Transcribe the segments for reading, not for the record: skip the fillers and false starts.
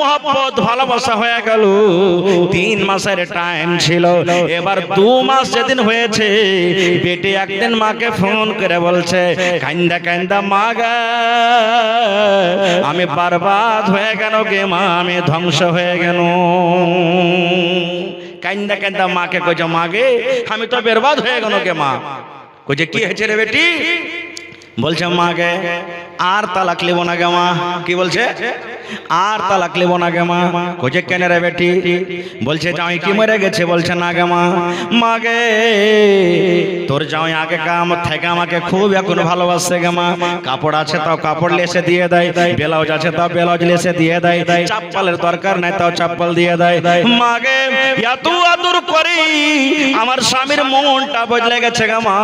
মোহব্বত ভালোবাসা হয়ে গেল। 3 মাসের টাইম ছিল, এবার 2 মাস যেদিন হয়েছে বেটি একদিন মাকে ফোন করে বলছে কান্দা কান্দা, মা গা আমি বরবাদ হয়ে গেল গে মা, আমি ধ্বংস হয়ে গেল। কান্দা কান্দা মাকে কইছে মা গে আমি তো বরবাদ হয়ে গেল গে মা। কইছে কি হয়েছে রে বেটি? বলছে মা গে আর তালাক লিব না গে মা। কি বলছে? আর তালাক লিব না গে মা। কইছে কেন রে বেটি? বলছে জামাই কি মরে গেছে। বলছে না গে মা। মা গে তোর জামাই আগে কাম থেকে আমাকে খুব এখন ভালোবাসে গে মা। কাপড় আছে তাও কাপড় লেসে দিয়ে দেয়, ব্লাউজ আছে তাও ব্লাউজ লেসে দিয়ে দেয়, চাপ্পালের দরকার নাই তাও চাপ্পাল দিয়ে দেয়। মা গে এত আদর করি আমার স্বামীর মনটা বদলে গেছে গে মা।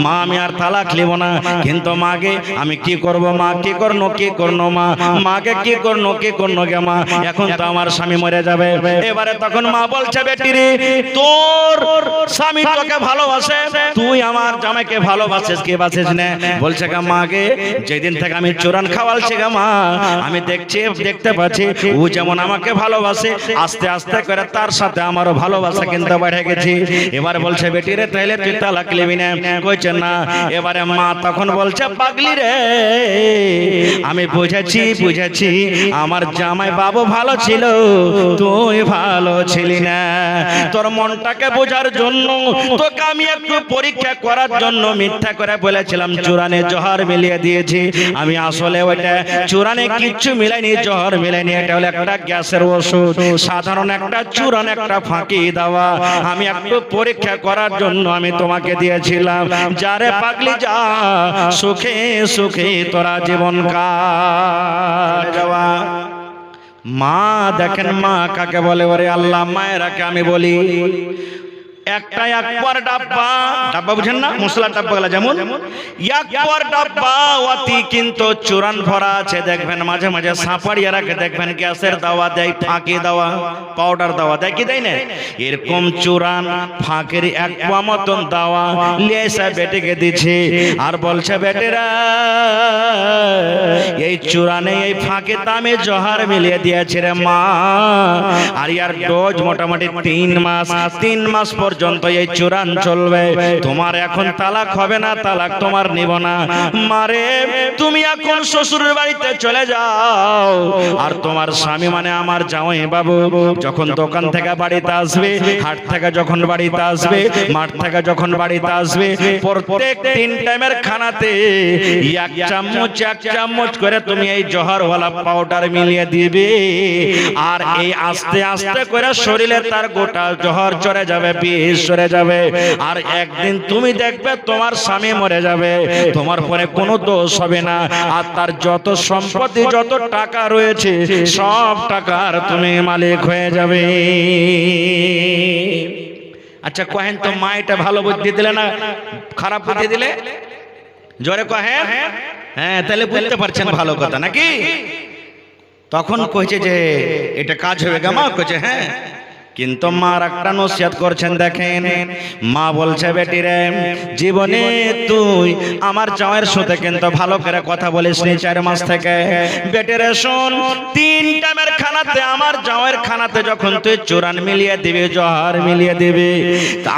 মা আমি আর তালাক লিব না। কিন্তু মা গে আমি কি করব মা? কি করনো কি করনো মা? মাকে কি করনো কি করনো গে মা? এখন তো আমার স্বামী মরে যাবে। এবারে তখন মা বলছে বেটি রে তোর স্বামী তোকে ভালোবাসে, তুই আমার জামাইকে ভালোবাসিস কি বাসিস না? বলছে গে মা গে যেদিন থেকে আমি চুরান খাওয়ালছি গে মা আমি দেখতে পাচ্ছি ও যেমন আমাকে ভালোবাসে আস্তে আস্তে করে তার সাথে আমারও ভালোবাসা কিন্তু বেড়ে গেছে। এবার বলছে বেটি রে তাইলে তুই তালাক লিবি না? কইছে না। এবারে মা তখন বলছে পাগলি রে আমি বুঝেছি আমার জামাই বাবু ভালো ছিল, তুই ভালো ছিলি না। তোর মনটাকে বোঝার জন্য তোকে আমি একটু পরীক্ষা করার জন্য মিথ্যা করে বলেছিলাম চুরানে জহর মিলিয়ে দিয়েছি। আমি আসলে ওইটা চুরানে কিচ্ছু মিলাইনি, জহর মিলাইনি। এটা হলো একটা গ্যাসের ওষুধ, সাধারণ একটা চুরান, একটা ফাঁকি দেওয়া। আমি একটু পরীক্ষা করার জন্য আমি তোমাকে দিয়েছিলাম। যারে পাগলি যা সুখে সুখে তোরা জীবন কাট যাওয়া। মা দেখেন মা কাকে বলে? ওরে আল্লাহ মায়েরাকে আমি বলি একটা একবার ডাব্বা, ডাব্বা বুঝেন না? মশলার ডাব্বাগুলো যেমন একবার ডাব্বা অতি কিন্তু চুরান ভরা আছে। দেখবেন মাঝে মাঝে সাপাড়িয়ারাকে দেখবেন গ্যাসের দাওয়া দেয়, ফাঁকি দাওয়া, পাউডার দাওয়া দেয় কি দেয় না? এরকম চুরান ফাঁকের এক পোয়া মতন দাওয়া লিয়েছে বেটিকে দিচ্ছে আর বলছে বেটেরা এই চুরানে এই ফাঁকে দামে জহর মিলিয়ে দিয়েছে রে মা। আর ইয়ার ডোজ মোটামুটি 3 মাস, 3 মাস পর্যন্ত এই চুরান চলবে। তোমার এখন তালাক হবে না, তালাক তোমার নিব না। মারে তুমি এখন শ্বশুরের বাড়িতে চলে যাও। আর তোমার স্বামী মানে আমার জামাই বাবু যখন দোকান থেকে বাড়িতে আসবে, হাট থেকে যখন বাড়িতে আসবে, মাঠ থেকে যখন বাড়িতে আসবে, প্রত্যেক 3 টাইমের খানাতে 1 চামচ করে তুমি এই জহরওয়ালা পাউডার মিলিয়ে দিবে। আর এই আস্তে আস্তে করে শরীরে তার গোটা জহর চড়ে যাবে, বিষ চড়ে যাবে। আর একদিন তুমি দেখবে তোমার স্বামী মরে যাবে, তোমার পরে কোনো দোষ হবে না। আর তার যত সম্পত্তি যত টাকা রয়েছে সব টাকার তুমি মালিক হয়ে যাবে। আচ্ছা কহেন তো মা এটা ভালো বুদ্ধি দিলে না খারাপ বুদ্ধি দিলে? জোরে কহেন। হ্যাঁ তাহলে বুঝতে পারছেন ভালো কথা নাকি? তখন কইছে যে এটা কাজ হবে গা মা? কইছে হ্যাঁ। কিন্তু মার একটা নসিহত করছেন দেখেন। মা বলছে বেটি রে জীবনে তুই আমার জামাইয়ের সাথে কিন্তু ভালো করে কথা বলিস নি 4 মাস থেকে। বেটি রে শোন 3 টাইমের খানাতে আমার জামাইয়ের খানাতে যখন তুই চুরান মিলিয়ে দিবি, জহর মিলিয়ে দিবি, তা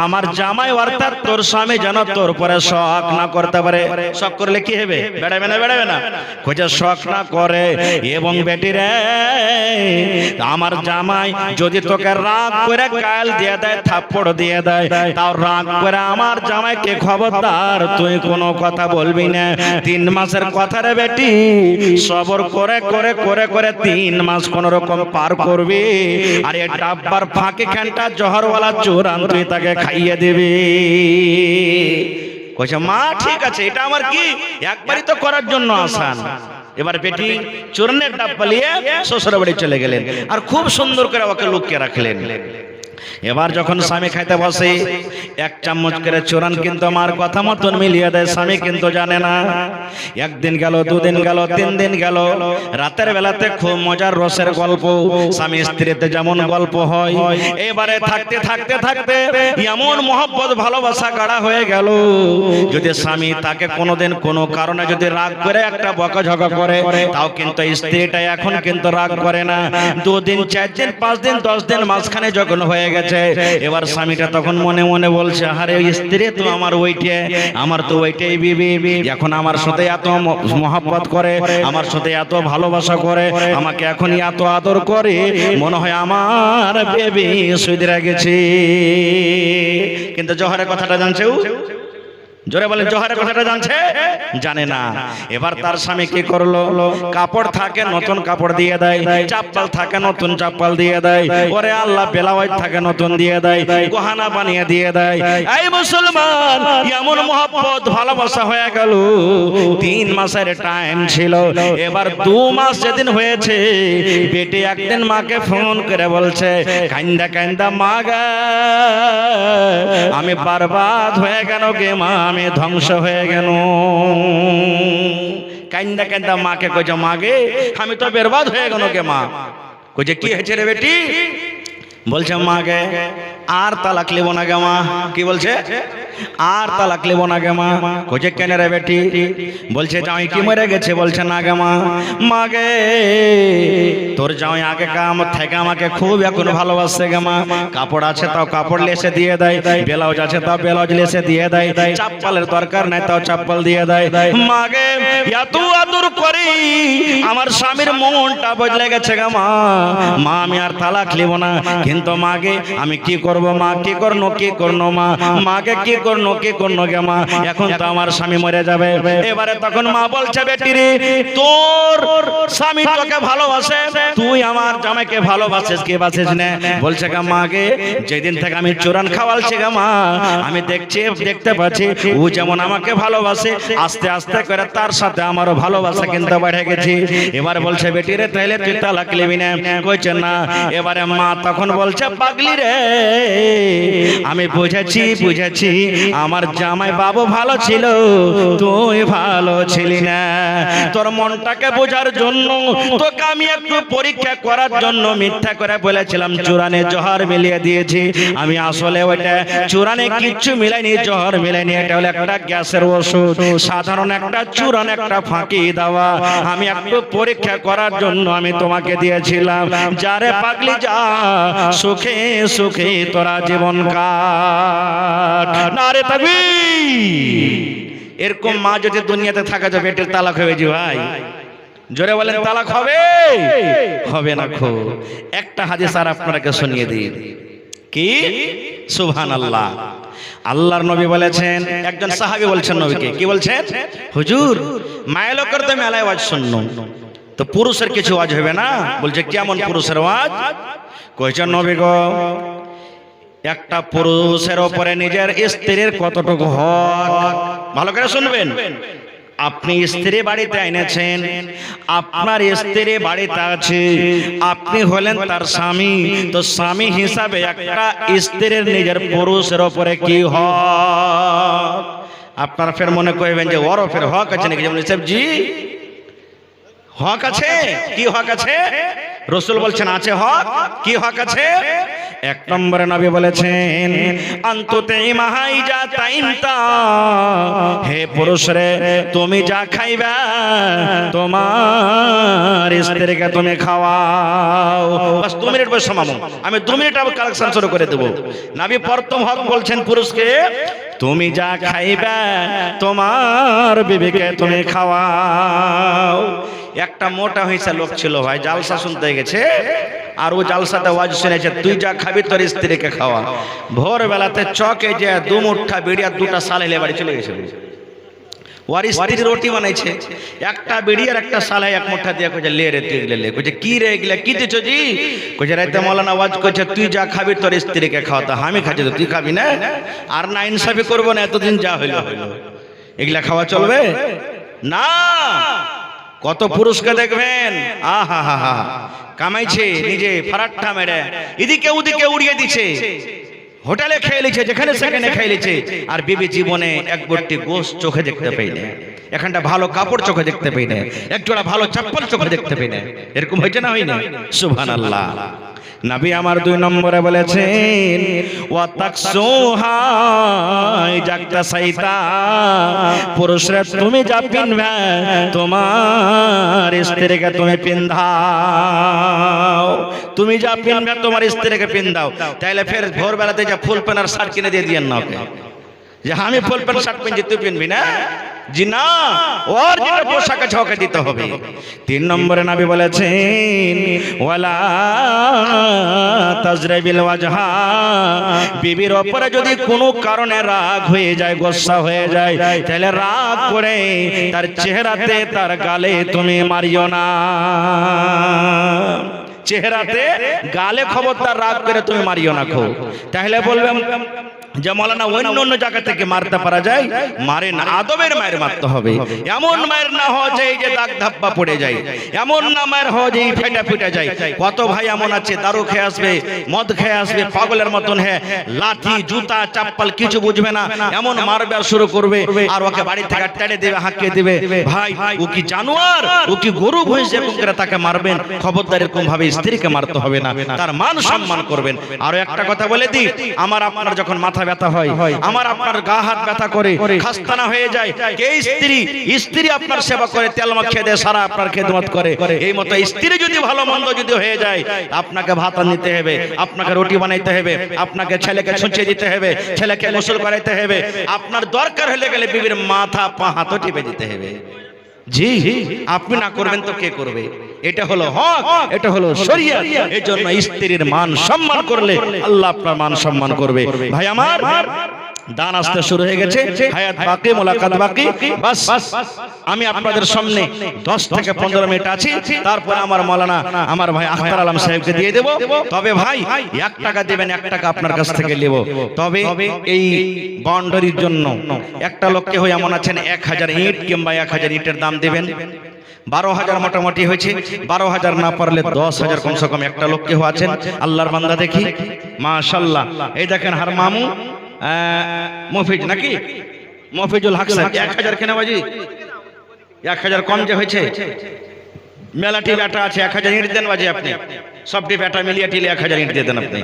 আমার জামাই অর্থাৎ তোর স্বামী যেন তোর পরে শক না করতে পারে। শক করলে কি হবে? বেড়াবে না বেড়াবে না? কইছে শক না করে। এবং বেটি রে আমার জামাই যদি তোকে রাগ করে গাল দিয়ে দেয়, থাপ্পড় দিয়ে দেয়, তাও রাগ করে আমার জামাইকে খবরদার তুই কোনো কথা বলবি না। 3 মাসের কথা রে বেটি, সবর করে করে করে করে 3 মাস কোন রকম পার করবি। আর এই ডাব্বার ফাঁকে খানটা জহরওয়ালা চুরান তুই তাকে খাইয়ে দিবি। কইছে মা ঠিক আছে, এটা আমার কি একবারই তো করার জন্য আসান। এবার বেটি চুরানের ডাব্বা নিয়ে শ্বশুর বাড়ি চলে গেলেন আর খুব সুন্দর করে ওকে লুকিয়ে রাখলেন। এবার যখন স্বামী খাইতে বসে এক চামচ করে চূড়ান কিন্তু আমার কথা মতন মিলিয়ে দেয়, স্বামী কিন্তু জানে না। একদিন গেল, দুদিন গেল, 3 দিন গেল, রাতের বেলাতে খুব মজার রসের গল্প, স্বামী স্ত্রীতে যেমন গল্প হয়। এবারে থাকতে থাকতে থাকতে এমন মহব্বত ভালোবাসা গাঢ়া হয়ে গেল, যদি স্বামী তাকে কোনোদিন কোনো কারণে যদি রাগ করে একটা বকাঝকা করে, তাও কিন্তু স্ত্রীটা এখন কিন্তু রাগ করে না। 2 দিন, 4 দিন, 5 দিন, 10 দিন মাঝখানে যখন হয়ে গেছে, এবার স্বামীটা তখন মনে মনে বলছে, আরে ওই স্ত্রী তো আমার ওইটে, আমার তো ওইটাই বিবি, এখন আমার সাথে এত মহব্বত করে, আমার সাথে এত ভালোবাসা করে, আমাকে এখন এত আদর করে, মনে হয় আমার বেবি সুইদরা গেছে। কিন্তু জোহরের কথাটা জানছে, জোরে বলেন, জোহরের কথাটা জানছে? জানে না। এবার তার স্বামী কি করলো, কাপড় থাকে নতুন কাপড় দিয়ে দেয়, চাপ্পাল থাকে নতুন চাপ্পাল দিয়ে দেয়, ওরে আল্লাহ ব্লাউজ থাকে নতুন দিয়ে দেয়, গহনা বানিয়ে দিয়ে দেয়। এই মুসলমান, এমন মহব্বত ভালোবাসা হয়ে গেল। 3 মাসের টাইম ছিল, এবার 2 মাস যেদিন হয়েছে, বেটি একদিন মাকে ফোন করে বলছে, কান্দা কান্দা মা গা, আমি বরবাদ হয়ে গেল গে মা, আমি ধ্বংস হয়ে গেল। কান্দা কান্দা মাকে কইছে, মাগে আমি তো বরবাদ হয়ে গেল গে মা। কইছে কি হয়েছে রে বেটি? বলছে মাগে আর তালাক লিব না গে মা। কি বলছে? আর তালাক লিব না গে মা। কইছে কেন রে বেটি? বলছে জামাই কি মরে গেছে। বলছে না গে মা। মাগে তোর জামাই আগে কাম থেকে আমাকে খুব এখন ভালোবাসে গে মা, কাপড় আছে তাও কাপড় লেসে দিয়ে দেয়, ব্লাউজ আছে তাও ব্লাউজ লেসে দিয়ে দেয়, চাপ্পালের দরকার নাই তাও চাপ্পাল দিয়ে দেয়। মাগে এত আদর করি, আমার স্বামীর মনটা বদলে গেছে গে মা। মা আমি আর তালাক লিব না, কিন্তু মাগে আমি কি করব মা, কি করনো কি করনো মা, মাকে কি করনো কি করনো গে মা, এখন তো আমার স্বামী মরে যাবে। এবারে তখন মা বলছে, বেটি রে তোর স্বামী তোকে ভালোবাসে, তুই আমার জামাইকে ভালোবাসিস কি বাসিস না? বলছে গে মাগে যেদিন থেকে আমি চূড়ান খাওয়ালছি গে মা, আমি দেখতে পাচ্ছি ও যেমন আমাকে ভালোবাসে, আস্তে আস্তে করে তার সাথে আমারও ভালোবাসা কিন্তু বেড়ে গেছে। এবার বলছে, বেটি রে তাহলে তুই তালাক লিবি না? কইছে না। এবারে মা তখন বলছে, পাগলি রে আমি বুঝেছি আমার জামাই বাবু ভালো ছিল, তুই ভালো ছিলি না। তোর মনটাকে বোঝার জন্য তোকে আমি একটু পরীক্ষা করার জন্য মিথ্যা করে বলেছিলাম চূড়ানে জহর মিলিয়ে দিয়েছি। আমি আসলে ওইটা চূড়ানে কিচ্ছু মিলাইনি, জহর মিলাইনি, এটা হলো একটা গ্যাসের ওষুধ, সাধারণ একটা চূড়ান, একটা ফাঁকি দেওয়া। আমি একটু পরীক্ষা করার জন্য আমি তোমাকে দিয়েছিলাম। যারে পাগলি যা সুখে সুখে তোরা জীবন কাট। নারে তাকবীর। এরকম মা যদি দুনিয়াতে থাকা যায়, বেটির তালাক হবে জি ভাই? জোরে বলেন, তালাক হবে? হবে না। খুব একটা হাদিস আর আপনাকে শুনিয়ে দিই। কি? সুবহানাল্লাহ। আল্লাহর নবী বলেছেন, একজন সাহাবী বলছেন নবীকে, কি বলছেন? হুজুর মায়ের লোকের তো মেলায় ওয়াজ শুনলাম, তো পুরুষের কিছু ওয়াজ হবে না? বলছে কেমন পুরুষের ওয়াজ? কইছেন নবী গো, একটা পুরুষের উপরে নিজের স্ত্রীর কতটুকু হক, ভালো করে শুনবেন। আপনি স্ত্রী বাড়িতে এনেছেন, আপনার স্ত্রী বাড়িতে আছে, আপনি হলেন তার স্বামী, তো স্বামী হিসাবে একটা স্ত্রীর নিজের পুরুষের উপরে কি হক? আপনারা ফের মনে করবেন যে ওর ফের হক আছে নাকি? যেমন জি হক আছে। কি হক আছে? রাসূল বলছেন আছে হক। কি হক আছে? 1 নম্বরে নবী বলেছেন, আনতুতে মাহাই যা তাইনতা, হে পুরুষ রে তুমি যা খাইবা তোমার স্ত্রীকে তুমি খাওয়াও। বাস 2 মিনিট বসে মামু, আমি 2 মিনিট আবার কালেকশন শুরু করে দেব। নবী প্রথম হক বলছেন পুরুষকে, তুমি যা খাইবা তোমার বিবিকে তুমি খাওয়াও। একটা মোটা হইছে লোক ছিল ভাই, জালসা শুনতে গেছে, আর ও জালসাতে ওয়াজ শুনেছে, তুই যা খাবি তোর স্ত্রীকে খাওয়া। ভোর বেলাতে চকে যে 2 মুঠা বিড়ি আর 2টা সালাই বাড়ি চলে গেছে। ওর স্ত্রী রুটি বানাইছে, একটা বিড়ি আর একটা সালাই 1 মুঠা দিয়ে কইছে লে রে তুই লে। কইছে কি রে এগুলা কি দিছো জি? কইছে রাতে মাওলানা ওয়াজ কইছে তুই যা খাবি তোর স্ত্রীকে খাওয়া, তা আমি খাচ্ছি তো তুই খাবি না? আর না ইনসাফি করবো না, এতদিন যা হইলো। এগুলা খাওয়া চলবে না। কত পুরুষকে দেখবেন আহা হা হা কামাইছে নিজে ফারাট্টা মেরে এদিকে ওদিকে উড়িয়ে দিচ্ছে, হোটেলে খেয়ে লিছে, যেখানে সেখানে খেয়ে লিছে, আর বিবি জীবনে এক বট্টি গোশত চোখে দেখতে পাই না, এখানটা ভালো কাপড় চোখে দেখতে পাই না, একজোড়া ভালো চপ্পল চোখে দেখতে পাই না। এরকম হয়েছে না হয়নি? সুবহানাল্লাহ। নবী আমার 2 নম্বরে বলেছেন ওয়া তাকসুহা জাগতা সাইতা, পুরুষরা তুমি যা পিনবে তোমার স্ত্রীকে তুমি পিন্ধাও, তুমি যা পিনবে তোমার স্ত্রীকে পিন্ধাও। তাইলে ফের ভোরবেলাতে যা ফুল প্যান্ট আর শার্ট কিনে দিয়ে দিয়েন না ওকে, যে আমি ফুল প্যান্ট শার্ট পিনছি তুই পিনবি না, জি না, ওর যেটা পোশাক আছে ওকে দিতে হবে। 3 নম্বরে নবী বলেছেন ওয়ালা তাজরাবিল ওয়াজহা, বিবির উপরে যদি কোনো কারণে রাগ হয়ে যায়, গোসা হয়ে যায়, তাহলে রাগ করে তার চেহারাতে তার গালে তুমি মারিও না, চেহারাতে গালে খবরদার রাগ করে তুমি মারিও না খো। তাহলে বলবেন যে মাওলানা অন্য অন্য জায়গা থেকে মারতে পারা যায়, মারে না, আদবের মায়ের মারতে হবে। এমন মায়ের না হয় যে এই যে দাগ ধাপ্পা পড়ে যায়, এমন না মায়ের হয় যে ফেটা ফেটে যায়। কত ভাই এমন আছে দারু খেয়ে আসবে, মদ খেয়ে আসবে, পাগলের মতন হ্যাঁ লাঠি জুতা চাপ্পল কিছু বুঝবে না, এমন মারবে আর শুরু করবে, আর ওকে বাড়ি থেকে টেনে দেবে, হাঁকিয়ে দেবে। ভাই ও কি জানোয়ার, ও কি গরু ভৈঁস, এরকম করে তাকে মারবেন। খবরদার এরকম ভাবে স্ত্রীকে মারতে হবে না, তার মান সম্মান করবেন। আরো একটা কথা বলে দিই, আমার আপনার যখন মাথা ব্যথা হয়, আমার আপনার গা হাত ব্যথা করে, খাস্তানা হয়ে যায়, কে স্ত্রী আপনার সেবা করে, তেল মাখিয়ে দেয়, সারা আপনার খেদমত করে। এই মতো স্ত্রী যদি ভালো মন্দ যদি হয়ে যায়, আপনাকে ভাত নিতে হবে, আপনাকে রুটি বানাইতে হবে, আপনাকে ছেলেকে ছুঁচিয়ে দিতে হবে, ছেলেকে গোসল করাইতে হবে, আপনার দরকার হলে গেলে বিবির মাথা পা হাতও টিপে দিতে হবে। জি আপনি না করবেন তো কে করবে? এটা হলো হক, এটা হলো শরীয়ত। এই জন্য স্ত্রীর মান সম্মান করলে আল্লাহ আপনার মান সম্মান করবে। ভাই আমার দান আসতে শুরু হয়ে গেছে, হায়াত বাকি, মোলাকাত বাকি। বাস আমি আপনাদের সামনে 10 থেকে 15 মিনিট আছি, তারপর আমার মাওলানা আমার ভাই আখতার আলম সাহেবকে দিয়ে দেব। তবে ভাই 1 টাকা দেবেন, 1 টাকা আপনার কাছ থেকে নেব। তবে এই বাউন্ডারির জন্য একটা লোককে হয়ে এমন আছেন 1000 ইট কিংবা 1000 ইটের দাম দেবেন। 12,000 মোটামুটি হয়েছে, 12,000 না পারলে 10,000 কমসে কম একটা লোক কেউ আছেন আল্লাহর বান্দা দেখি মাশাআল্লাহ। এই দেখেন হার মামু মফিজ নাকি মফিজুল হক সাহেব 1000 কেন বাজি? 1000 কম যে হয়েছে, মেলাটি ব্যাটা আছে, 1000 ইট দেন বাজি আপনি, সবটি ব্যাটা মিলিয়ে টিলে 1000 ইট দিয়ে দেন আপনি।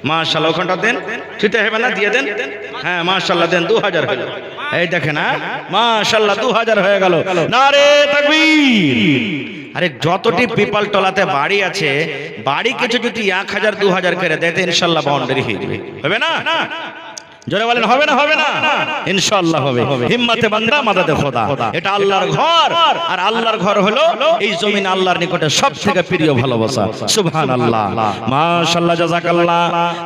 মাশাআল্লাহ ওখানটা দেন, ছুতে হবে না, দিয়ে দেন। হ্যাঁ মাশাআল্লাহ দেন, 2000 হলো। এই দেখেন হ্যাঁ মাশাআল্লাহ 2000 হয়ে গেল। নারে তাকবীর। আরে যতটি পিপাল টলাতে বাড়ি আছে, বাড়ি কিছু যদি 1000 2000 করে দেয় ইনশাআল্লাহ বাউন্ডারি হয়ে যাবে, হবে না? জোরে বলেন হবে না? হবে না? ইনশাআল্লাহ হবে। হিম্মতে বান্দা মাদাদে খোদা, এটা আল্লাহর ঘর, আর আল্লাহর ঘর হলো এই জমিন আল্লাহর নিকটে সবথেকে প্রিয় ভালোবাসা। সুবহানাল্লাহ, মাশাআল্লাহ, জাযাকাল্লাহ,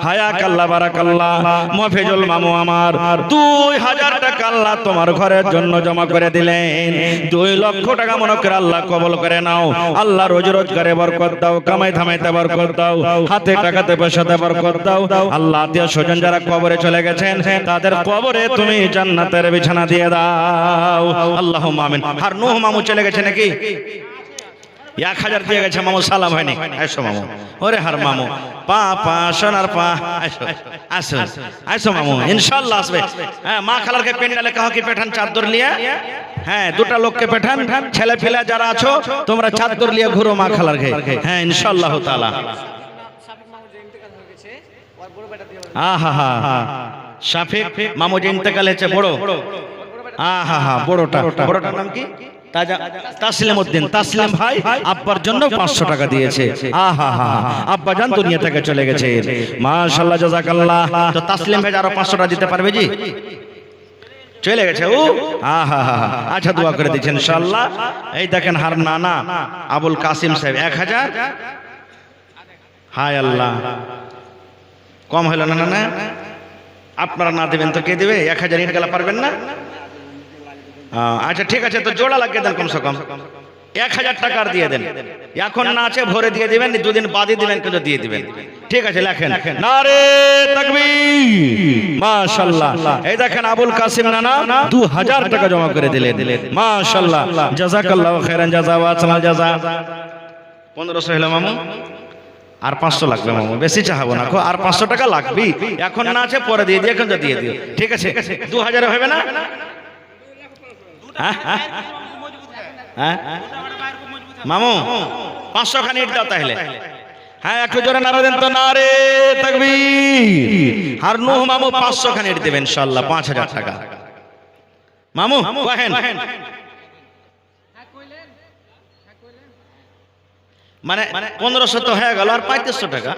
হায়াকাল্লাহ, বারাকাল্লাহ। মফিজুল মামু আমার 2000 টাকা আল্লাহ তোমার ঘরের জন্য জমা করে দিলেন। 2 লক্ষ টাকা মনে করে আল্লাহ কবুল করে নাও। আল্লাহ রোজ রোজগারে বরকত দাও, কামাই ধামাইতে বরকত দাও, হাতে টাকাতে পয়সাতে বরকত দাও। আল্লাহ আত্মীয় স্বজন যারা কবরে চলে গেছে তাদের কবরে তুমি জান্নাতের বিছানা দিয়ে দাও, আল্লাহুম্মা আমিন। আর নূহ মামু চলে গেছে নাকি? 1000 দিয়ে গেছে মামু, সালাম হয়নি। আসো মামু, ওরে হার মামু, পা পা সোনার পা, আসো আসো আসো মামু, ইনশাআল্লাহ আসবে। হ্যাঁ মা খালারকে পেন্ডালে কাহ কি পেঠান চাদর নিয়ে, হ্যাঁ 2টা লোককে পেঠান, ছেলে ফেলে যারা আছো তোমরা চাদর নিয়ে ঘুরো মা খালারকে। হ্যাঁ ইনশাআল্লাহ তাআলা। আহা হা হা শাফিক মামু যে ইন্তেকাল হয়েছে বড়, আহা হা বড়টার নাম কি? তাসলিম উদ্দিন, তাসলিম ভাই আব্বার জন্য 500 টাকা দিয়েছে। আহা হা আব্বা জান দুনিয়া থেকে চলে গেছে, মাশাআল্লাহ, জাযাকাল্লাহ। তো তাসলিম ভাই আরো 500 টাকা দিতে পারবে জি? চলে গেছে ও, আহা হা। আচ্ছা দোয়া করে দিচ্ছেন ইনশাআল্লাহ। এই দেখেন হার নানা আবুল কাসিম সাহেব 1000। হায় আল্লাহ, কম হলো না? না আপনারা না দেবেন তো কে দেবে? 1000 ইট গেলা পারবেন না? আচ্ছা ঠিক আছে, তো জোড়া লাগিয়ে দেন, কমসে কম 1000 টাকা দিয়ে দেন। এখন না আছে ভরে দিয়ে দিবেন, 2 দিন বাদে দিবেন, কিন্তু দিয়ে দিবেন। ঠিক আছে লেখেন নারে তাকবীর মাশাআল্লাহ। এই দেখেন আবুল কাসিম নানা 2000 টাকা জমা করে দিলেন মাশাআল্লাহ জাযাকাল্লাহু খাইরান জাযা ওয়া সালাম জাযা। 1500 হলো মামু, আর 500 লাগবে মামু, বেশি চাহাবো না, আর 500 টাকা লাগবে। এখন না আছে পরে দিয়ে দিও, এখন তো দিয়ে দিও, ঠিক আছে 2000 হবে না? হ্যাঁ হ্যাঁ মামু 500 খানি ইট দাও তাহলে। হ্যাঁ একটু জোরে নারা দেন তো, নারে তাকবীর। আর নূহ মামু 500 খানি ইট দেবেন ইনশাআল্লাহ, 5000 টাকা মামু কহেন। মানে 1500 তো হয়ে গেল, আর 3500 টাকা।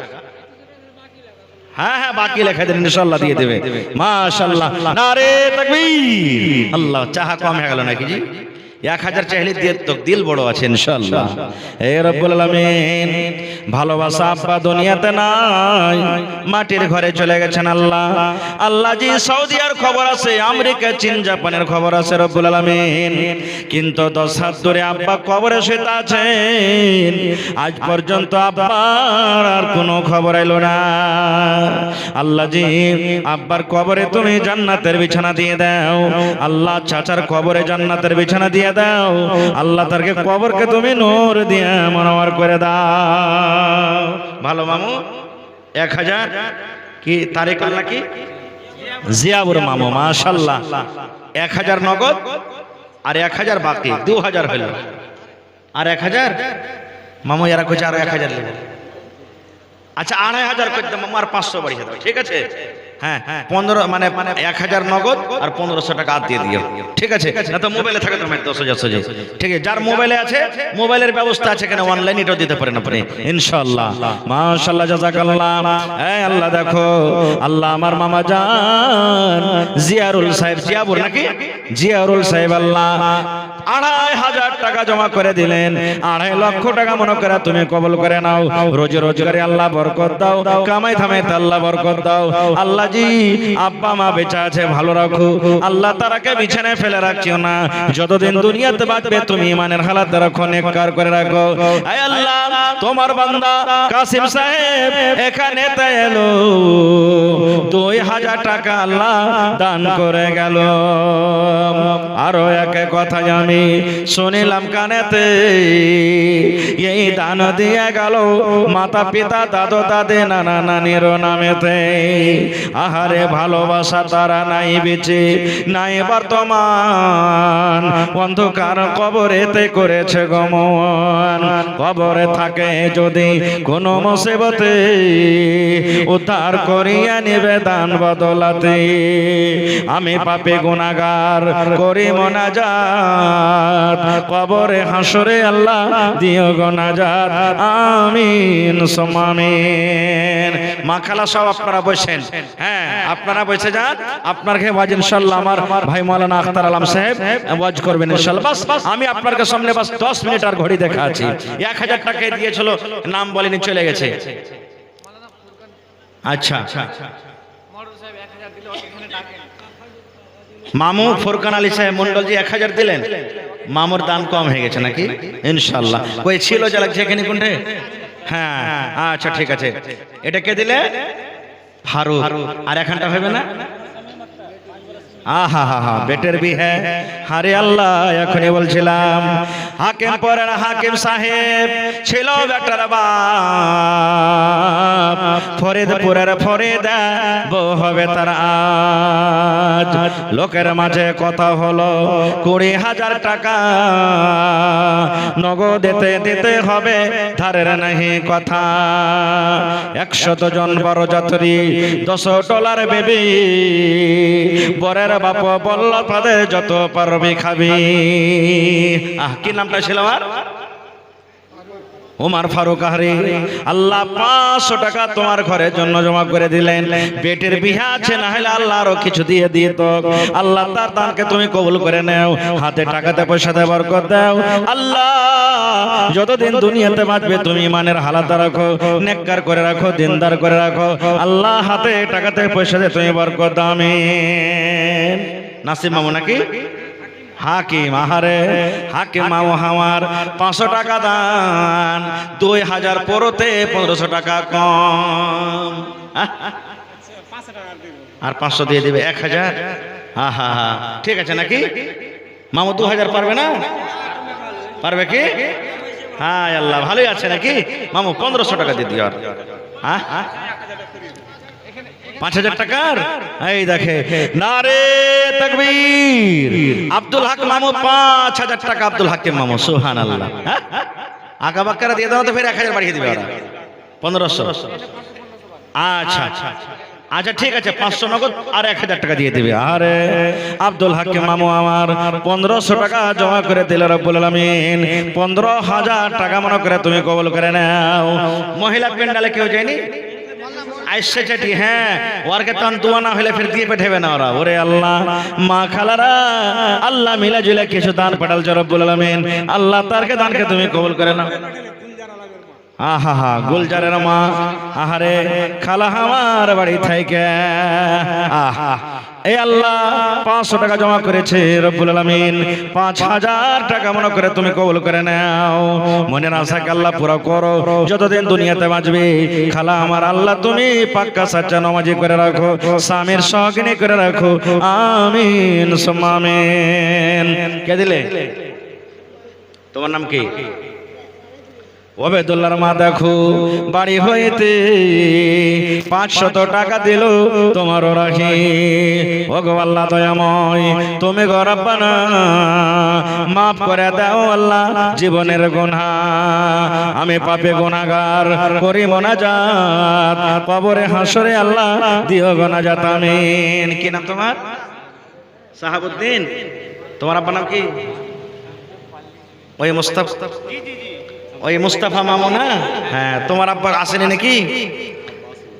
হ্যাঁ হ্যাঁ বাকি লেখা দেন ইনশাআল্লাহ দিয়ে দেবে মাশাআল্লাহ। নারে তাকবীর। আল্লাহ চাহা কম হয়ে গেল নাকি জি? 1000 চাইলে দিয়ে তো দিল বড় আছে ইনশাআল্লাহ। হে রব্বুল আলামিন, ভালোবাসা আব্বা দুনিয়াতে নাই, মাটির ঘরে চলে গেছেন আল্লাহ। আল্লাহ জি সৌদি আর খবর আছে, আমেরিকা চীন জাপানের খবর আছে রব্বুল আলামিন, কিন্তু 10 হাত দূরে আব্বা কবরে শুয়ে আছেন। আজ পর্যন্ত আব্বার আর কোনো খবর এলো না। আল্লাহ জি আব্বার কবরে তুমি জান্নাতের বিছানা দিয়ে দাও আল্লাহ, চাচার কবরে জান্নাতের বিছানা দিয়ে দাও আল্লাহ, তারকে কবরকে তুমি নূর দিয়ে মনোয়ার করে দাও। ভালো মামু 1000 কি তারিখ আল্লাহ কি জিয়াবুর মামু মাশাআল্লাহ। 1000 নগদ আর 1000 বাকি, 2000 হলো। আর 1000 মামু এরা কইছে আর 1000 নেবে। আচ্ছা 2500 করতে মামু, আর 500 বাড়িয়ে দাও, ঠিক আছে? হ্যাঁ 15 মানে 1000 নগদ আর 1500 টাকা আর দিয়ে দিও, ঠিক আছে? না তো মোবাইলে থাকে তো 10,000 সোজা, ঠিক আছে? যার মোবাইলে আছে, মোবাইলের ব্যবস্থা আছে, কেন অনলাইন এটাও দিতে পারেন আপনি ইনশাআল্লাহ মাশাআল্লাহ জাযাকাল্লাহ। এই আল্লাহ দেখো আল্লাহ আমার মামা জান জিয়ারুল সাহেব, জিয়াবুর নাকি জিয়ারুল সাহেব, আল্লাহ 2500 টাকা জমা করে দিলেন। 2.5 লক্ষ টাকা মনে করে তুমি কবুল করে নাও। রোজে রোজগারে আল্লাহ বরকত দাও, কামাই ধামাইতে আল্লাহ বরকত দাও। আল্লাহ জি আব্বা মা বেঁচে আছে ভালো রাখো আল্লাহ, তারাকে বিছানায় ফেলে রাখিও না। যতদিন দুনিয়াতে বাঁচবে তুমি ইমানের হালাত রাখো, নেককার করে রাখো। আয় আল্লাহ তোমার বান্দা কাসিম সাহেব এখানে তে এলো, 2000 টাকা আল্লাহ দান করে গেল। আরো এক কথা আমি শুনিলাম কানেতে, এই দান দিয়ে গেল মাতা পিতা দাদু দাদি নানা নানির নামেতে। আহারে ভালোবাসা তারা নাই বেঁচে নাই বর্তমান, অন্ধকার কবরেতে করেছে গমন। কবরে থাকে যদি কোনো মুসিবতে, উদ্ধার করিয়া নিবে দান বদলাতে। আমি পাপী গুনাহগার করি মোনাজাত, কবরে হাসরে আল্লাহ দিও গো নাজাত। আমিন সুম্মা আমিন। মা খালা সব আপনারা বসেন, হ্যাঁ আপনারা বসে যান, আপনার খেয়ে ওয়াজ ইনশাআল্লাহ আমার ভাই মাওলানা আখতার আলম সাহেব ওয়াজ করবেন ইনশাআল্লাহ। বাস আমি আপনার সামনে বাস 10 মিনিট আর ঘড়ি দেখা আছে। 1000 টাকা দিয়েছিল, নাম বলেনি চলে গেছে। আচ্ছা মামু ফুরকান আলী সাহেব মন্ডলজি 1000 দিলেন। মামুর দান কম হয়ে গেছে নাকি ইনশাআল্লাহ? কই ছিল যা লাগছে এখানে কোনটা? হ্যাঁ আচ্ছা ঠিক আছে। এটা কে দিলে? ফারুক। আর এখানটা হবে না? আহা হা হা বেটের বি হ্যাঁ। আরে আল্লাহ এখনই বলছিলাম হাকিম পরের হাকিম সাহেব ছিল বেটার বাপ, ফরিদপুরের ফরিদা বউ হবে তার আজ। লোকের মাঝে কথা হলো 20,000 টাকা নগদেতে দিতে হবে, ধারের নাহি কথা। 100 জন বরযাত্রী $10 বেবি, বরের বাপ বলল তাদের যত পারবি খাবি। কি নামটা ছিল আমার? ওমর ফারুক। আরে আল্লাহ 500 টাকা তোমার ঘরের জন্য জমা করে দিলেন। বেটের বিয়ে আছে, না হলে আল্লাহ আরো কিছু দিয়ে দিত। আল্লাহ তার দানকে তুমি কবুল করে নাও, হাতে টাকাতে পয়সাতে বরকত দাও। আল্লাহ যতদিন দুনিয়াতে বাঁচবে তুমি ইমানের হালাত রাখো, নেককার করে রাখো, দিনদার করে রাখো। আল্লাহ হাতে টাকাতে পয়সাতে তুমি বরকত দাও। আমিন। নাসিম মামু নাকি? হাকিম, আহারে হাকিম মামু আমার 500 টাকা দান, 2000 পরতে 1500 টাকা কম। আর 500 দিয়ে দিবে 1000। হা হা হা, ঠিক আছে নাকি মামু? 2000 পারবে না? পারবে কি? হ্যাঁ আল্লাহ, ভালোই আছে নাকি মামু? 1500 টাকা দিয়ে দিও। আর হ্যাঁ 5000 টাকার এই দেখে নারে তাকবীর। আব্দুল হক মামু 5000 টাকা, আব্দুল হাকিম মামু, সুবহানাল্লাহ। আঁকা বাক্কারা দিয়ে দাও তো, ফের 1000 বাড়িয়ে দিবে ওরা, 1500। আচ্ছা আচ্ছা ঠিক আছে, 500 নগদ আর 1000 টাকা দিয়ে দিবে। আরে আব্দুল হাকিম মামু আমার 1500 টাকা জমা করে দিল রব্বুল আলামিন। 15000 টাকা মনে করে তুমি কবুল করে নাও। মহিলা পেন্ডালে কেউ যায়নি? আইসে চাটি, হ্যাঁ ওরকে তখন দোয়া না হলে ফের দিয়ে পেঠাবে না ওরা। ওরে আল্লাহ, মা খালারা আল্লাহ মিলা জুলে কিছু দান পাঠাল রব্বুল আলামিন। আল্লাহ তারকে দানকে তুমি কবুল করে নাও। আহা হা, গুলজারের মা, আহারে খালা আমার বাড়ি থেকে আহা এই আল্লাহ 500 টাকা জমা করেছে রব্বুল আলামিন। 5000 টাকা মনে করে তুমি কবুল করে নাও। মনের আশাকে আল্লাহ পুরো করো, যতদিন দুনিয়াতে বাঁচবে খালা আমার আল্লাহ তুমি পাক্কা সাচ্চা নামাজি করে রাখো, স্বামীর সহগিনী করে রাখো, আমিন সুম্মা আমিন। কে দিলে? তোমার নাম কি? ওবেদুল্লাহর মা দেখো বাড়ি হইতে 500 টাকা দিল তোমার রাখি। ও গো আল্লাহ দয়াময়, তুমি গো রব্বানা মাফ করে দাও আল্লাহ জীবনের গুনাহ। আমি পাপে গুনাহগার করি মোনাজাত, কবরে হাসরে আল্লাহ দিও গুনাহজাত, আমিন। কি নাম তোমার? সাহাবউদ্দিন। তোমার আব্বার নাম কি? ওই মুস্তাফা, ওই মুস্তাফা মামু না? হ্যাঁ, তোমার আব্বা আসেনি নাকি?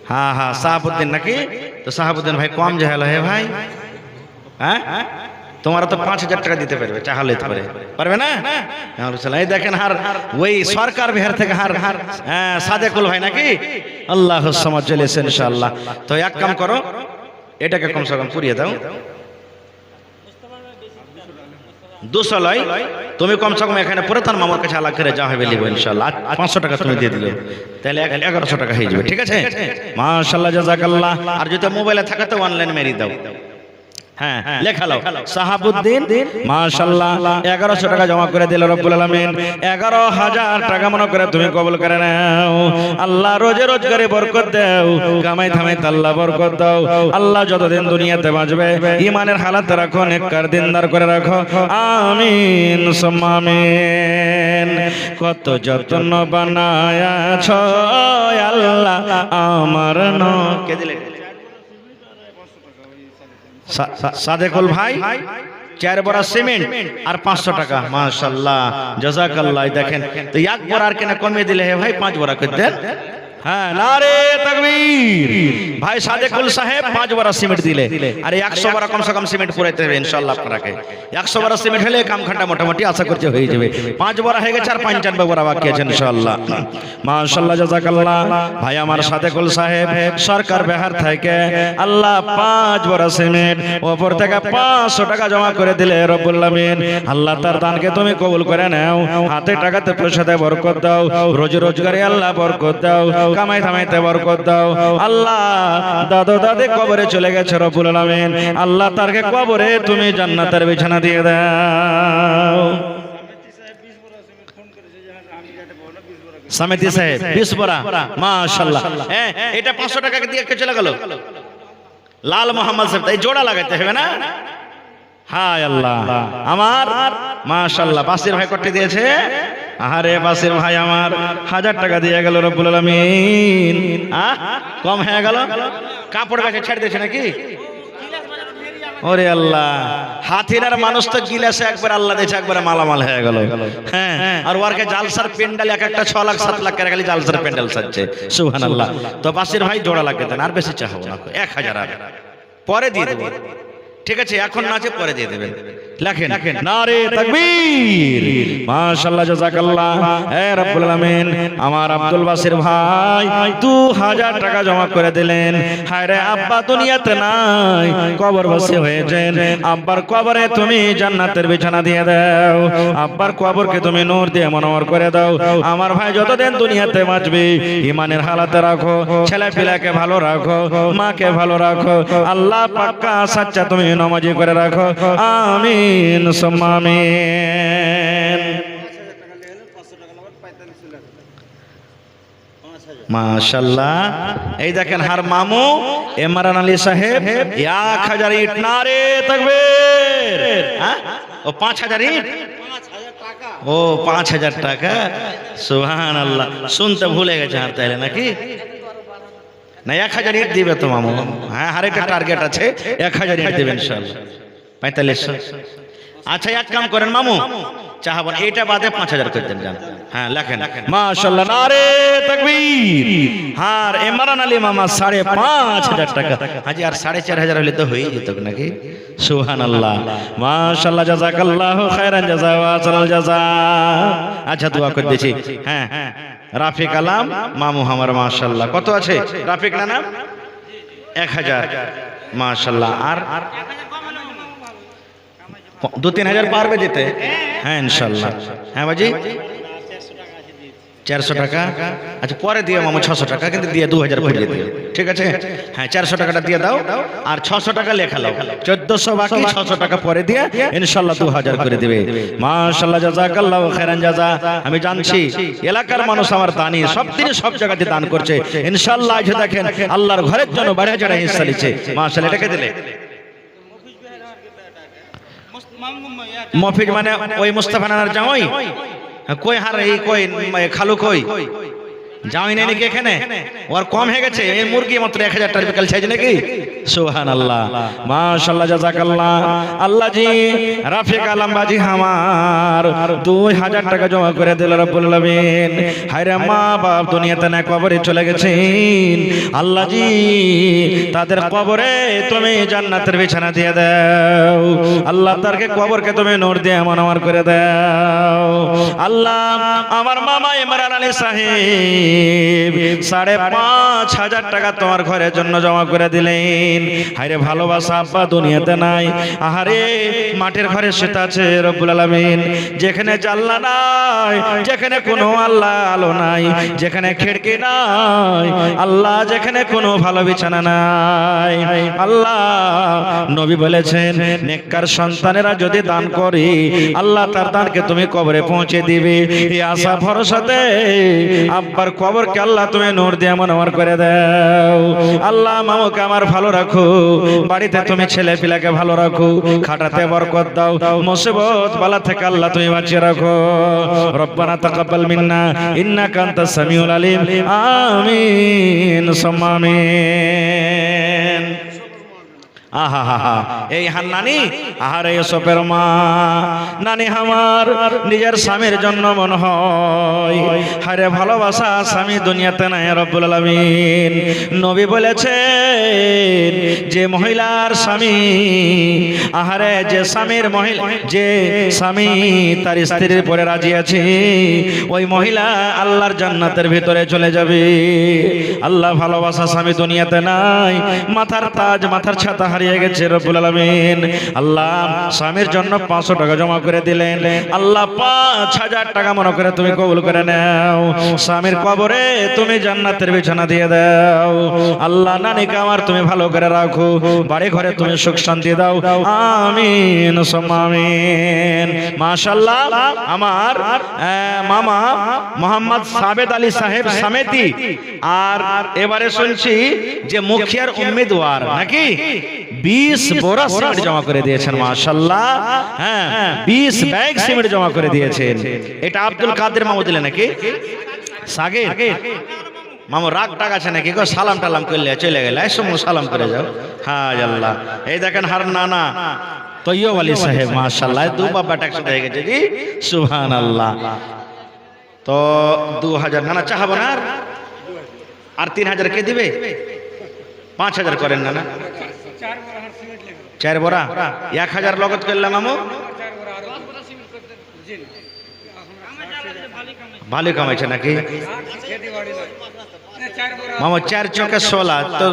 হ্যাঁ হ্যাঁ, সাহাবউদ্দিন নাকি? তো সাহাবউদ্দিন ভাই কম জাহেল হে ভাই। হ্যাঁ তোমারা তো 5000 টাকা দিতে পারবে, চাহলে পারবে না? এই দেখেন হার ওই সরকার বিহার থেকে হার হ্যাঁ সাদেকুল ভাই নাকি? আল্লাহ সমাজ চলেছে ইনশাআল্লাহ। তো এক কাম করো, এটাকে কমসে কম পুরিয়ে দাও। 200 লয়, তুমি কমসে কম এখানে পরে তার মামার কাছে আলাদা করে যা হবে লিখবো ইনশাআল্লাহ। 500 টাকা তুমি দিয়ে দিলে তাহলে 1100 টাকা হয়ে যাবে, ঠিক আছে? মাশাআল্লাহ, জাযাকাল্লাহ। আর যদি মোবাইলে থাকে তো অনলাইন মেরি দাও। হ্যাঁ লেখা লাও সাহাবউদ্দিন, মাশাআল্লাহ 1100 টাকা জমা করে দিল রব্বুল আলামিন। 11000 টাকা মনে করে তুমি কবুল করে নাও। আল্লাহ রোজে রোজগারে বরকত দাও, কামাই থামাই আল্লাহ বরকত দাও। আল্লাহ যতদিন দুনিয়াতে বাঁচবে ঈমানের হালাত রাখো, নেককার দিনদার করে রাখো, আমিন সুম্মা আমিন। কত যত্ন বানায়াছো আল্লাহ আমার কে দিলে? সাদেকুল ভাই 4 বড়া সিমেন্ট আর 500 টাকা, মাশাআল্লাহ জাযাকাল্লাহ। দেখেন তো এক বড়া আর কেন কমিয়ে দিলে হে ভাই, 5 বড়া করে দেন। হ্যাঁ নারে তাকবীর। ভাই সাদেকুল সাহেব 5 বড়া সিমেন্ট দিলে, আর 100 বড়া কমসে কম সিমেন্ট পুরাইতে হবে ইনশাআল্লাহ আপনাকে। 100 বড়া সিমেন্ট হলে কাম খাটা মোটামুটি আশা করতে হয়ে যাবে। 5 বড়া হয়ে গেছে, আর 95 বড়া বাকি আছে ইনশাআল্লাহ। মাশাআল্লাহ জাযাকাল্লাহ। ভাই আমার সাদেকুল সাহেব সরকার বিহার থেকে আল্লাহ 5 বড়া সিমেন্ট ওপর থেকে 500 টাকা জমা করে দিলে রব্বুল আলামিন। আল্লাহ তার দানকে তুমি কবুল করে নাও, হাতে টাকাতে পয়সাতে বরকত দাও, রোজি রোজগারে আল্লাহ বরকত দাও, কামাই থামাইতে বরকত দাও। আল্লাহ দাদু দাদি কবরে চলে গেছে রব্বুল আলামিন, আল্লাহ তারকে কবরে তুমি জান্নাতের বিছানা দিয়ে দাও। সামেতি সাহেব 20 বড়া, মাশাআল্লাহ। হ্যাঁ এটা 500 টাকা দিয়ে চলে গেল। লাল মোহাম্মদ সাহেব এই জোড়া লাগাইতে হবে না? হায় আল্লাহ আমার, মাশাআল্লাহ। বাসির ভাই কত দিয়েছে? আরে বাসির ভাই আমার 1000 টাকা দিয়ে গেল রব্বুল আলামিন। কম হয়ে গেল? কাপড় গাছে ছেড়ে দিয়েছে নাকি? ওরে আল্লাহ, হাতিরার মানুষ তো গিলাসে একবার আল্লাহ দিয়েছে, একবার মালামাল হয়ে গেল। হ্যাঁ, আর ওরকে জালসার প্যান্ডেল এক একটা 6 লাখ 7 লাখ করে খালি জালসার প্যান্ডেল সাজছে, সুবহানাল্লাহ। তো বাসির ভাই জোড়া লাগবে, আর বেশি চাহবো না, 1000 পরে দিয়ে দেবো। ঠিক আছে, এখন না আছে পরে দিয়ে দেবেন। লেখেন নারে তাকবীর, মাশাআল্লাহ, জাযাকাল্লাহ। হে রব্বুল আলামিন, আমার আব্দুল বাসির ভাই 2000 টাকা জমা করে দিলেন। হায় রে আব্বা দুনিয়াতে নাই, কবরবাসী হয়েছেন। আব্বার কবরে তুমি জান্নাতের বিছানা দিয়ে দাও, আব্বার কবরকে তুমি নূর দিয়ে মনোহর করে দাও। আমার ভাই যতদিন দুনিয়াতে বাঁচবে ঈমানের হালাতে রাখো, ছেলে পিলাকে ভালো রাখো, মাকে ভালো রাখো, আল্লাহ পাক্কা সাচ্চা তুমি নামাজি করে রাখো। আমিন সুম্মা আমিন। মাশাআল্লাহ। এই দেখেন হার মামু ইমরান আলী সাহেব 1000 ইট, নারে তাকবীর। ও 5000 ইট, ও 5000 টাকা, সুবহানাল্লাহ। শুনতে ভুলে গেছে আর তাইলে নাকি না 1000 ইট দিবে তো মামু? হ্যাঁ, আর একটা টার্গেট আছে, 1000 ইট দিবেন ইনশাআল্লাহ, 4500। আচ্ছা এক কাম করেন মামু, চাহাবন এটা বাদে 5000 করে দেন জান। হ্যাঁ লেখেন মাশাআল্লাহ, নারে তাকবীর। আর ইমরান আলী মামা 5500 টাকা। হাজি আর 4500 হলে তো হয়ে যেত নাকি? সুবহানাল্লাহ, মাশাআল্লাহ, জাযাকাল্লাহু খাইরান জাযা ওয়া আসাল জাযা। আচ্ছা দোয়া করে দিয়েছি। হ্যাঁ, রাফিক আলম মামু আমার, মাশাআল্লাহ। কত আছে রাফিক নাম? 1000, মাশাআল্লাহ। আর 2-3 হাজার পারবে দিতে? হ্যাঁ ইনশাআল্লাহ। হ্যাঁ বাজি 400 টাকা। আচ্ছা পরে দিয়ে মামা 600 টাকা, কিন্তু দিয়ে 2000 করে দিও, ঠিক আছে? হ্যাঁ 400 টাকাটা দিয়ে দাও, আর 600 টাকা লেখা লাও, 1400 বাকি, 600 টাকা পরে দিয়ে ইনশাআল্লাহ 2000 করে দিবে। মাশাআল্লাহ, জাযাকাল্লাহু খাইরান জাযা। আমি জানছি এলাকার মানুষ আমার দানি, সব দিনে সব জায়গাতে দান করছে ইনশাআল্লাহ। আজ দেখেন আল্লাহর ঘরের জন্য বাড়া জড়া হিস্সা নিচ্ছে, মাশাআল্লাহ। এটাকে দিলে মফিজ মানে ওই মুস্তাফা নানার জামাই কই? হার এই কই খালু কই? জামাই নেই নাকি এখানে? ওর কম হয়ে গেছে, এই মুরগি মাত্র 1000 টাকা বিকাল চাইছে নাকি? সুবহানাল্লাহ, মাশাআল্লাহ, জাযাকাল্লাহ। আল্লাহ জি রাফিক আলম বাজি আমার 2000 টাকা জমা করে দিল রব্বুল আলামিন। হায়রে মা বাপ দুনিয়াতে না, কবরে চলে গেছেন। আল্লাহ জি তাদের কবরে তুমি জান্নাতের বিছানা দিয়ে দাও। আল্লাহ তারকে কবরকে তুমি নূর দিয়ে মনোহর করে দাও। আল্লাহ আমার মামা ইমরান আলী সাহেব 5500 টাকা তোমার ঘরের জন্য জমা করে দিলেন। হায়রে ভালোবাসা আব্বা দুনিয়াতে নাই, আহারে মাটির ঘরে শুতে আছে রব্বুল আলামিন। যেখানে জানলা নাই, যেখানে কোনো আল্লাহ আলো নাই, যেখানে খিড়কি নাই আল্লাহ, যেখানে কোনো ভালো বিছানা নাই আল্লাহ। নবী বলেছেন নেককার সন্তানেরা যদি দান করে আল্লাহ তার দানকে তুমি কবরে পৌঁছে দিবে। এই আশা ভরসাতে আব্বার কবরকে আল্লাহ তুমি নূর দিয়ে মনোহর করে দাও। আল্লাহ মামুকে আমার ভালো রাখো, বাড়িতে তুমি ছেলে পিলাকে ভালো রাখো, খাটাতে বরকত দাও, মুসিবত বালা থেকে আল্লাহ তুমি বাঁচিয়ে রাখো। রব্বানা তাকাব্বাল মিন্না ইন্নাকা আনতাস সামিউল আলিম। আমিন সুম্মা আমিন। আহা হা হা, এই হান্নানি আহারে ইউসুফের মা। নানি আমার নিজের স্বামীর জন্য মনে হয় হারে ভালোবাসা স্বামী দুনিয়াতে নাই রব্বুল আলামিন। নবী বলেছেন যে মহিলার স্বামী, আহারে যে স্বামীর মহিলা, যে স্বামী তার স্ত্রীর পরে রাজি আছে, ওই মহিলা আল্লাহর জান্নাতের ভিতরে চলে যাবে। আল্লাহ ভালোবাসা স্বামী দুনিয়াতে নাই, মাথার তাজ মাথার ছাতা হারিয়ে গেছে রব্বুল আলামিন। আল্লাহ স্বামীর জন্য 500 টাকা জমা করে দিলেন। আল্লাহ 5000 টাকা মনে করে তুমি কবুল করে নাও। স্বামীর কবরে তুমি জান্নাতের বিছানা দিয়ে দাও। আল্লাহ নানিকে আমার তুমি ভালো করে রাখো, বাড়ি ঘরে তুমি সুখ শান্তি দাও। আমিন সুম্মা আমিন। মাশাআল্লাহ, আমার মামা মোহাম্মদ সাবেদ আলী সাহেব সামেতি। আর এবারে শুনছি যে মুখিয়ার উম্মিদওয়ার নাকি 20 বোরা সিমেন্ট জমা করে দিয়েছেন। মাশাআল্লাহ, হ্যাঁ 20 ব্যাগ সিমেন্ট জমা করে দিয়েছেন। এটা আব্দুল কাদের মামু দিলেন নাকি? সাগের মামু রাগ টাক আছে নাকি গো? সালাম টালাম করলে চলে গেলে সালাম করে যাও। হ্যাঁ আল্লাহ, এই দেখেন হার নানা তৈয়ব আলী সাহেব, মাশাআল্লাহ দু বাবা ট্যাক্স হয়ে গেছে জি, সুবহানাল্লাহ। তো 2000 নানা চাহাবো না, আর 3000 কে দিবে? 5000 করেন না? 4 বড়া 1000 লগত করলাম মামু ভালো কামাইছে নাকি মামু 4 চকে 16 তো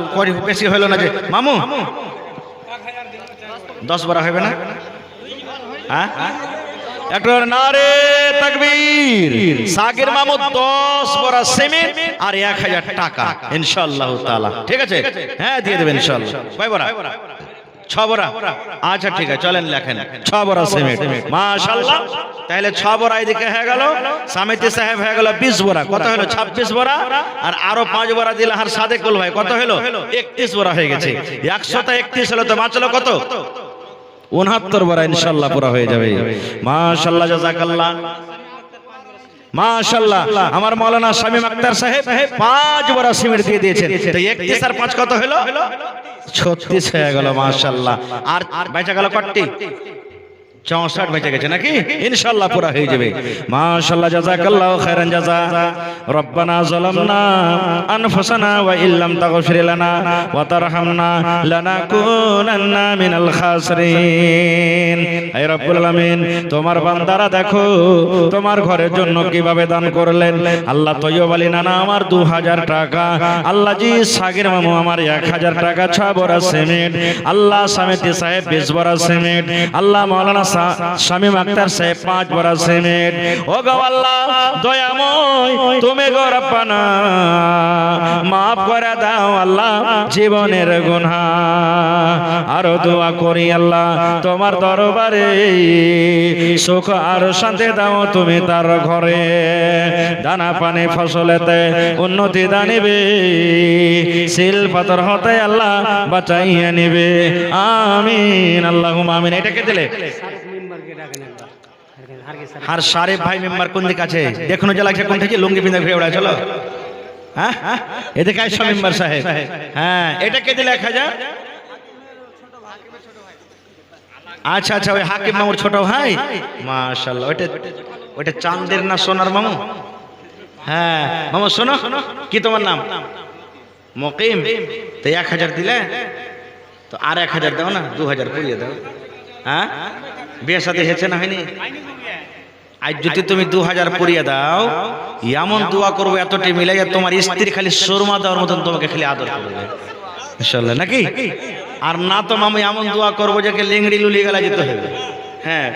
বেশি হলো না যে মামু 10 বড়া হবে না হ্যাঁ একটু নারে তাকবীর সাকির মামু 10 বড়া সিমেন্ট আর 1000 টাকা ইনশাআল্লাহ তাআলা ঠিক আছে হ্যাঁ দিয়ে দেবেন ইনশাআল্লাহ কয় বড়া 6 বড়া আচ্ছা ঠিক আছে চলেন লেখেন 6 বড়া সিমেন্ট মাশাআল্লাহ তাহলে 6 বড়া এদিকে হয়ে গেল সমিতি সাহেব হয়ে গেল 20 বড়া কত হলো 26 বড়া আর আরো 5 বড়া দিলে আর সাদেকুল ভাই কত হলো 31 বড়া হয়ে গেছে 131 হলো তো বাঁচলো কত 69 বড়া ইনশাআল্লাহ পুরো হয়ে যাবে মাশাআল্লাহ জাযাকাল্লাহ মাশাআল্লাহ আমার মাওলানা শামীম আক্তার সাহেব 5 বড়া সিমেন্ট দিয়ে দিয়েছেন তো 31 আর 5 কত হলো 36 হয়ে গেল মাশাআল্লাহ আর বেঁচে গেল কতটি 64 বেঁচে গেছে নাকি ইনশাআল্লাহ পুরো হয়ে যাবে মাশাআল্লাহ জাযাকাল্লাহু খাইরান জাযা রব্বানা যালামনা আনফুসানা ওয়া ইল্লাম তাগফির লানা ওয়া তারহামনা লানাকুনান্না মিনাল খাসিরিন হে রব্বুল আলামিন তোমার বান্দারা দেখো তোমার ঘরের জন্য কিভাবে দান করলেন আল্লাহ তৈয়ব আলী নানা আমার 2000 টাকা আল্লাহ জি সাগির মামু আমার 1000 টাকা 6 বড়া সিমেন্ট আল্লাহ সমিতি সাহেব 20 বড়া সিমেন্ট আল্লাহ মাওলানা শামীম আক্তার সাহেব 5 বড়া সিমেন্ট ও গো আল্লাহ দয়াময় তুমি গো রব্বানা maaf করে দাও আল্লাহ জীবনের গুনাহ আর দোয়া করি আল্লাহ তোমার দরবারে সুখ আর শান্তি দাও তুমি তার ঘরে দানা পানি ফসলেতে উন্নতি দানিবে সিল পাথর হতে আল্লাহ বাঁচাইয়া নিবে আমিন আল্লাহুম্মা আমিন এটাকে দিলে আর শারিফ ভাই মেম্বার কোন দিকে আছে দেখুন যে লাগছে কোন থেকে লুঙ্গি পিঁধে ঘুরে বেড়ায় চলো হ্যাঁ এদিকে আইসা মেম্বার সাহেব হ্যাঁ এটাকে দিলে 1000 আচ্ছা আচ্ছা ওই হাকিম মামুর ছোট ভাই মাশাআল্লাহ ওইটা চাঁদের না সোনার মামু হ্যাঁ মামু শোনো কি তোমার নাম মুকিম তো 1000 দিলে তো আর 1000 দাও না 2000 পুরিয়ে দাও হ্যাঁ বিয়ে সাথে হয়েছে না হয়নি আজ যদি তুমি 2000 পুরিয়ে দাও এমন দোয়া করবো এতটি মিলে তোমার স্ত্রী খালি সুরমা দেওয়ার মতন তোমাকে খালি আদর করবে ইনশাআল্লাহ নাকি আর না তো মামু এমন দোয়া করবো যে লেংড়ি লুলি গেলা যেতে হবে হ্যাঁ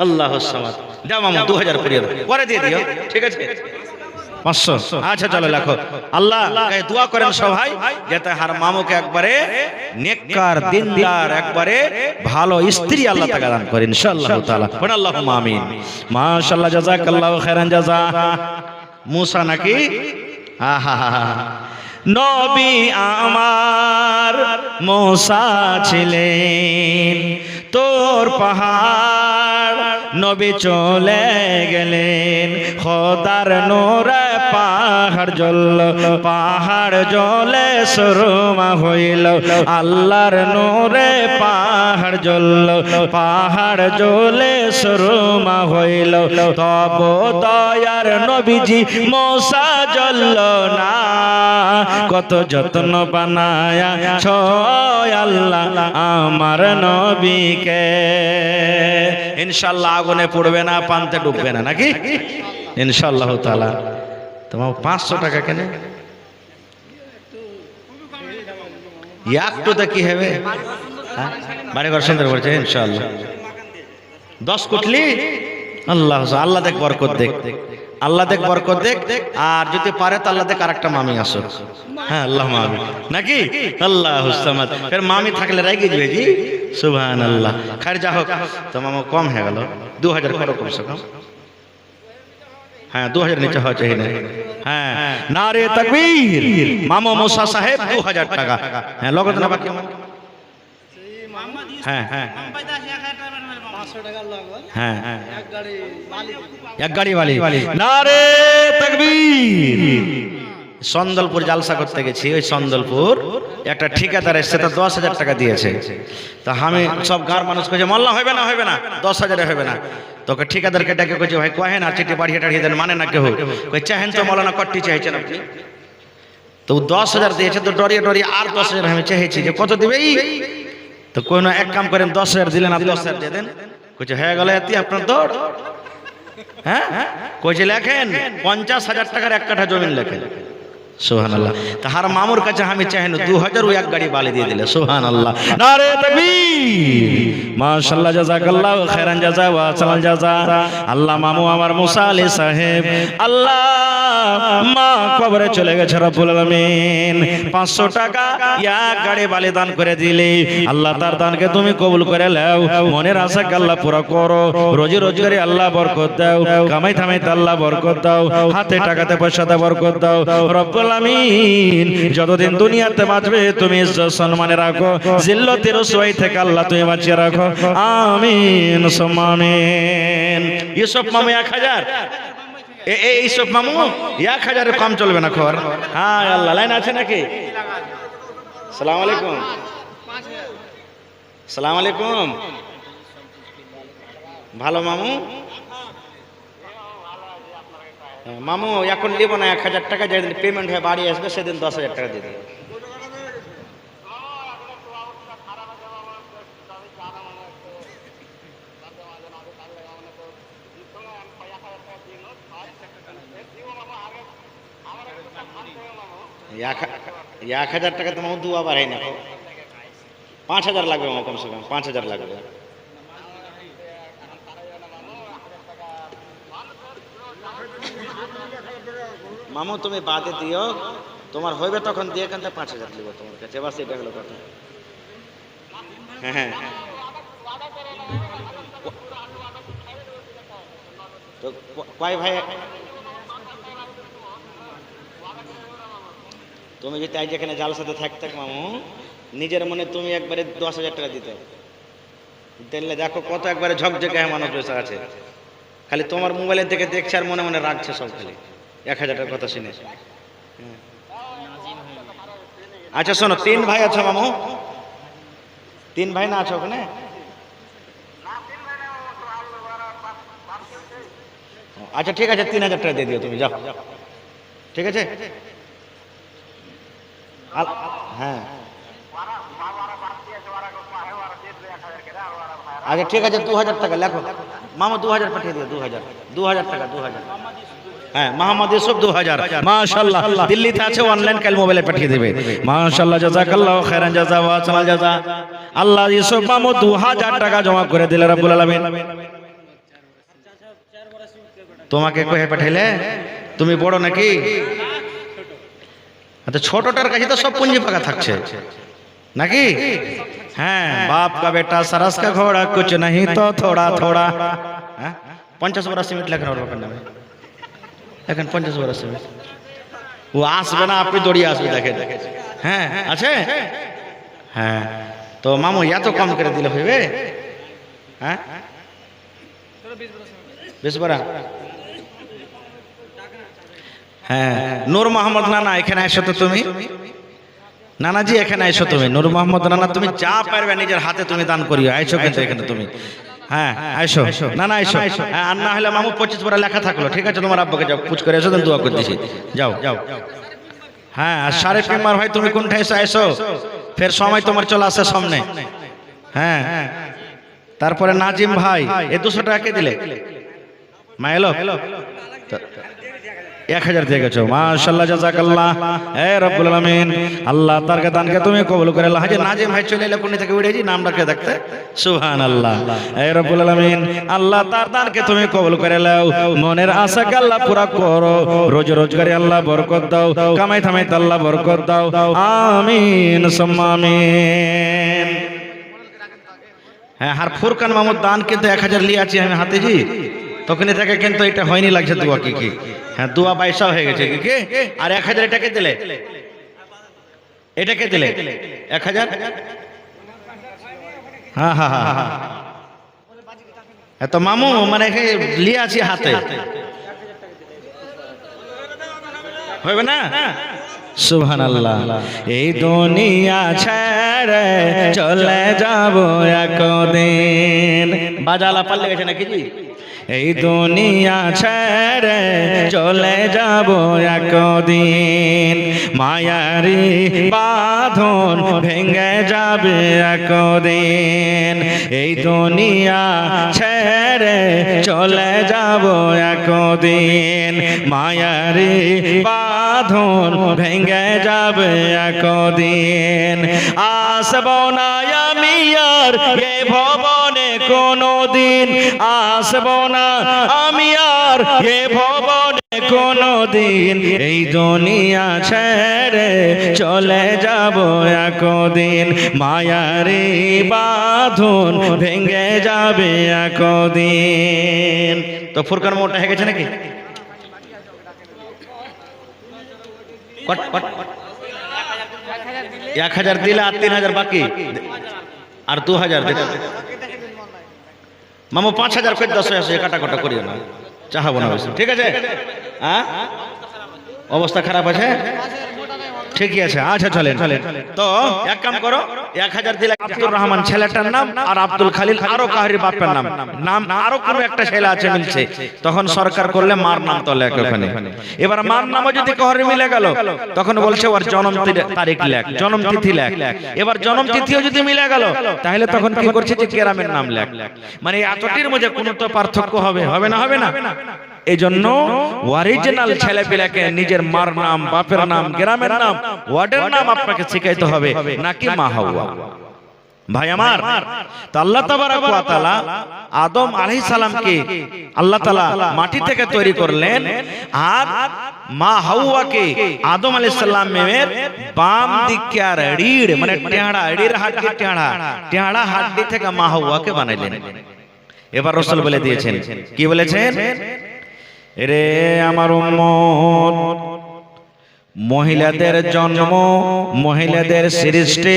আল্লাহুস সামাদ দাও মামু 2000 পুরিয়ে দাও পরে দিয়ে দিও ঠিক আছে 500 আচ্ছা চলো লেখো আল্লাহ দোয়া করেন সবাই যাতে হার মামুকে একবারে নেককার দিনদার একবারে ভালো স্ত্রী আল্লাহ তাআলা দান করেন ইনশাআল্লাহ তাআলা পড় আল্লাহুম্মা আমিন মাশাআল্লাহ জাযাকাল্লাহু খাইরান জাযা মুসা নাকি আহা নবী আমার মুসা ছিলেন তোর পাহাড় নবী চলে গেলেন খোদার নূরে পাহাড় জ্বলে সুরমা হইল আল্লাহর নূরে পাহাড় জ্বলে সুরমা হইল তব দয়ার নবীজি মুসা জ্বলল না কত যত্ন বানায়া ছয় আল্লাহ আমার নবীকে ইনশাআল্লাহ আগুনে পড়বে না পান্তে ডুববে না নাকি ইনশাআল্লাহ তাআলা তোমার 500 টাকা কেন একটুতে কি হবে বাড়ি ঘর সুন্দর করছে ইনশাআল্লাহ 10 কোটি আল্লাহ আল্লাহ দেখ বরকত দেখ আল্লাহ দেখ বরকত দেখ আর যদি পারে তো আল্লাহ দেখ আরেকটা মামি আসো হ্যাঁ আল্লাহ মামি নাকি আল্লাহুস সামাদ ফের মামি থাকলে রাইগে যাবে জি সুবহানাল্লাহ খার যা হোক তো মামা কম হয়ে গেল 2000 করো কম সে কম হ্যাঁ 2000 নিচে হওয়া চাই না হ্যাঁ নারে তাকবীর মামা মুসা সাহেব 2000 টাকা হ্যাঁ লগত না বাকি হ্যাঁ হ্যাঁ হ্যাঁ এক গাড়ি वाली নারে তাকবীর সন্দলপুর জালসা করতে গেছি ওই সন্দলপুর একটা ঠিকাদার এসে তো 10000 টাকা দিয়েছে তো আমি সব গার মানুষ কইছে মোল্লা হবে না 10000 হবে না তোকে ঠিকাদারকে ডেকে কইছে ভাই কহে না চিঠি পাঠিয়ে টাড়িয়ে দেন মানে না কেউ কই চাহেন তো মৌলানা কট্টি চাইছেন আপনি তো 10,000 দিয়েছে, তো ডরিয়ে ডরিয়ে আর 10,000 আমি চেয়েছি যে কত দিবে। তো কোনো এক কাম করেন 10,000 দিলেন, আপনি 10,000 দিয়ে দেন। কইছে হয়ে গেল এতি আপনার দৌড়। হ্যাঁ, কইছে লেখেন 50,000 টাকার এক কাঠা জমিন লেখেন। সুবহানাল্লাহ। তাহার মামুর কাছে আমি চাইনি 2,000 ও এক গাড়ি বালি দিয়ে দিলে। সুবহানাল্লাহ, নারে তাকবীর, মাশাআল্লাহ, জাযাকাল্লাহু খাইরান জাযা ওয়া সালাল জাযা। আল্লাহ মামু আমার মুসা আলী সাহেব, আল্লাহ মা কবরে চলে গেছে রব্বুল আলামিন। 500 টাকা এক গাড়ি বালি দান করে দিলে, আল্লাহ তার দানকে তুমি কবুল করে নাও। মনের আশাকে আল্লাহ পুরো করো, রোজি রোজগারে আল্লাহ বরকত দাও, কামাই থামাইতে আল্লাহ বরকত দাও, হাতে টাকাতে পয়সাতে বরকত দাও রব্বুল আমিন। যতদিন দুনিয়াতে বাঁচবে তুমি ইজ্জত সম্মানে রাখো, জিল্লতের রসওয়াই থেকে আল্লাহ তুমি বাঁচিয়ে রাখো। আমিন সুম্মা আমিন। ইউসুফ মামু 1000, এইসব মামু 1000 কম চলবে না খবর। হ্যাঁ আল্লাহ, লাইন আছে নাকি? সালাম আলাইকুম, সালাম আলাইকুম। ভালো মামু? মামু এখন দিব না, 1000 টাকা যেদিন পেমেন্ট হয়ে বাড়ি আসবে সেদিন 10,000 টাকা দিয়ে দেবে। এক 1000 টাকা তো মামু দুয়া বাড়াই না, 5,000 লাগবে মামু, কমসে কম 5,000 লাগবে। মামু তুমি বাদে দিও, তোমার হইবে তখন দিয়ে কেন 5,000 দিব তোমার কাছে, বাস এটা হলো কথা। হ্যাঁ, তো কয় ভাই? তুমি যদি আজ এখানে জালসাতে থাকতে মামু, নিজের মনে তুমি একবারে 10,000 টাকা দিতে দিলে, দেখো কত একবারে ঝকঝকে মানুষ বসে আছে, খালি তোমার মোবাইলের দিকে দেখছে আর মনে মনে রাখছে সব, খালি 1000 টাকার কথা শুনে। আচ্ছা শোনো, 3 ভাই আছো মামু? 3 ভাই না আছো ওখানে? আচ্ছা ঠিক আছে, 3,000 টাকা দিয়ে দিও তুমি, যাও, ঠিক আছে। হ্যাঁ আচ্ছা ঠিক আছে, 2,000 টাকা লেখো মামা, 2,000 পাঠিয়ে দিও, 2,000 টাকা, 2,000। হ্যাঁ, মোহাম্মদ ইউসুফ 2,000। মাশাআল্লাহ, দিল্লিতে আছে, অনলাইন কাল মোবাইলে পাঠিয়ে দেবে। মাশাআল্লাহ, জাযাকাল্লাহু খাইরান জাযা ওয়া সালাল জাযা। আল্লাহ ইউসুফ মামু 2,000 টাকা জমা করে দিলে রব্বুল আলামিন। তোমাকে কহে পাঠাইলে? তুমি বড় নাকি? আচ্ছা, ছোটটার কাছে তো সব পুঞ্জি পাকা থাকছে নাকি? হ্যাঁ, বাপ কা বেটা सरस का घोड़ा कुछ नहीं तो थोड़ा थोड़ा। 50 বড় সিমেন্ট লেখেন ওর বাবার নামে, এখন 50 বড় সিমেন্ট। ও আসবে না, আপনি দৌড়িয়ে আসবে, দেখেন। হ্যাঁ আছে। হ্যাঁ, তো মামু এত কম করে দিলে হইবে? হ্যাঁ 20 বড়। হ্যাঁ, নূর মোহাম্মদ নানা এখানে এসো তো তুমি। নানাজি এখানে আইসো তুমি, নূর মোহাম্মদ নানা, তুমি যা পারবে নিজের হাতে তুমি দান করিও। আইসো কিন্তু এখানে তুমি। হ্যাঁ আইসো, নানা আইসো। হ্যাঁ, আর না হলে মামু 25 বড় লেখা থাকলো, ঠিক আছে? তোমার আব্বাকে যাও পুছ করে এসো, তুমি দোয়া করে দিছি, যাও যাও। হ্যাঁ, আর সাড়ে প্রেমার ভাই তুমি কোনটা এসো, আইসো, ফের সময় তোমার চলে আসে সামনে। হ্যাঁ, তারপরে নাজিম ভাই, এ 200 টাকা কে দিলে? মা এলো 1000 দিয়ে গেছো। মাশাআল্লাহ, জাযাকাল্লাহ। এ রব্বুল আলামিন, আল্লাহ তার দানকে তুমি কবুল করে নাও। হাজি নাজিম ভাই চলে এলো, কোন থেকে উড়েছি নামটাকে দেখতে। সুবহানাল্লাহ। এ রব্বুল আলামিন, আল্লাহ তার দানকে তুমি কবুল করে নাও, মনের আশাকে আল্লাহ পুরা করো, রোজ রোজগারে আল্লাহ বরকত দাও, কামাই থামাইতে আল্লাহ বরকত দাও। আমিন সুম্মা আমিন। হ্যাঁ, আর ফুরকান মামুর দান কিন্তু 1000 লিয়ে আছি আমি হাতে জি, তখন থেকে কিন্তু এটা হয়নি লাগছে দোয়া কি কি। হ্যাঁ, দোয়া 22 হয়ে গেছে কি কি। আর 1000 এটাকে দিলে, এটাকে দিলে 1000। হ্যাঁ হ্যাঁ হ্যাঁ, এত মামু মানে লিয়ে আছি হাতে, হইবে না? সুবহানাল্লাহ। এই দুনিয়া ছেড়ে চলে যাব একদিন। বাজালা পাল্লে গেছে নাকি জি? এই দুনিয়া ছেড়ে চলে যাব একদিন, মায়ারি বাঁধন ভেঙে যাবে একদিন। এই দুনিয়া ছেড়ে চলে যাব একদিন, মায়ারি বাঁধন ভেঙে যাবে একদিন। আসব না আমি আর এ ভবনে কোনদিন, আসব না আমি আর এ ভবনে কোনদিন। এই দুনিয়া ছেড়ে চলে যাব একদিন, মায়ারি বাঁধন ভেঙে যাবে একদিন। তো ফুরকান মোটা হয়ে গেছে নাকি? 1000 দিলে আর 3000 বাকি, আর 2000 মামু 5000 করে 10 কাটাকাটা করিও না, চাহাবো না বেশি, ঠিক আছে? হ্যাঁ, অবস্থা খারাপ আছে, ঠিকই আছে। আচ্ছা চলেন। তো এক কাম করো, 1000 দিলে আব্দুর রহমান ছেলেটার নাম, আর আব্দুল খালিল আরো কাহির বাপের নাম আরো কোনো একটা ছেলে আছে মিলছে, তখন সরকার করলে মার নাম তো লেখ ওখানে। এবার মার নামও যদি কাহির মিলে গেল, তখন বলছে ওর জন্ম তারিখ লেখ, জন্ম তিথি লেখ। এবার জন্ম তিথিও যদি মিলে গেল, তাহলে তখন কি করছে যে গ্রামের নাম লেখ। মানে এতটির মধ্যে কোনো তো পার্থক্য হবে না? হবে না। এই জন্য অরিজিনাল ছেলেপিলাকে নিজের মার নাম, বাপের নাম, গ্রামের নাম, ওয়ার্ডের নাম আপনাকে শিখাইতে হবে, নাকি মা হাওয়া। ভাই আমার, তো আল্লাহ তাবারক ওয়া তাআলা আদম আলাইহিস সালামকে আল্লাহ তাআলা মাটি থেকে তৈরি করলেন, আর মা হাওয়াকে আদম আলাইহিস সালামের বাম দিকের রিড়, মানে টেঁড়া রিড় হাড্ডি, টেঁড়া হাড্ডি থেকে মা হাওয়াকে বানাইলেন। এবার রাসূল বলে দিয়েছেন, কি বলেছেন? রে আমার উম্মত, মহিলাদের জন্ম, মহিলাদের সৃষ্টি,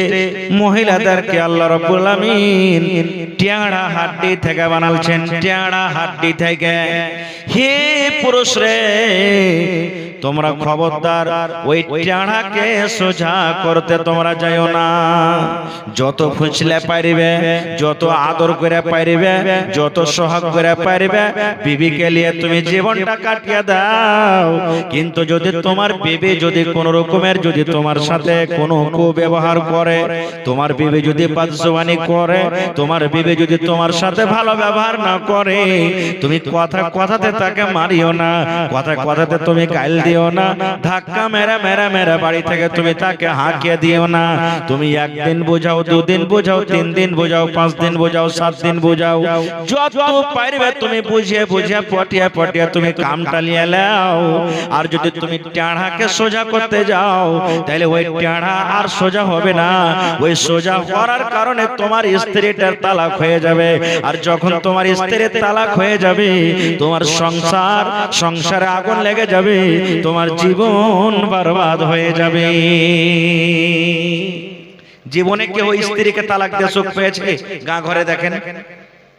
মহিলাদেরকে আল্লাহ রাব্বুল আলামিন টেঁড়া হাড্ডি থেকে বানালছেন, টেঁড়া হাড্ডি থেকে। হে পুরুষ রে, তোমরা খবরদার ওই টেঁড়াকে সোজা করতে তোমরা যাইও না। যত ফুঁচলে পারিবে, যত আদর করে পারিবে, যত সোহাগ করে পারিবে, বিবিকে নিয়ে তুমি জীবনটা কাটিয়ে দাও। কিন্তু যদি তোমার বিবি যদি কোন রকমের যদি তোমার সাথে কোনো কুব্যবহার করে, তোমার বিবি যদি বাদজুবানি করে, তোমার বিবি যদি তোমার সাথে ভালো ব্যবহার না করে, তুমি কথাতে তাকে মারিও না, কথাতে তুমি গাইল দিও না, ধাক্কা মেরে বাড়ি থেকে তুমি তাকে হাঁকিয়ে দিও না। তুমি একদিন বোঝাও, 2 দিন বোঝাও, 3 দিন বোঝাও, 5 দিন বোঝাও, 7 দিন বোঝাও, যত পারবে তুমি বুঝিয়ে পটিয়া তুমি কাম টালিয়ে নাও। আর যদি তুমি টেঁড়াকে সোজা করতে যাও, তাহলে ওই টেঁড়া আর সোজা হবে না। ওই সোজা করার কারণে তোমার স্ত্রীটার তালাক হয়ে যাবে। আর যখন তোমার স্ত্রীর তালাক হয়ে যাবে, তোমার সংসারে আগুন লেগে যাবে, তোমার জীবন বরবাদ হয়ে যাবে। জীবনে কেউ স্ত্রীকে তালাক দিয়ে সুখ পেয়েছে? গাঁ ঘরে দেখেন,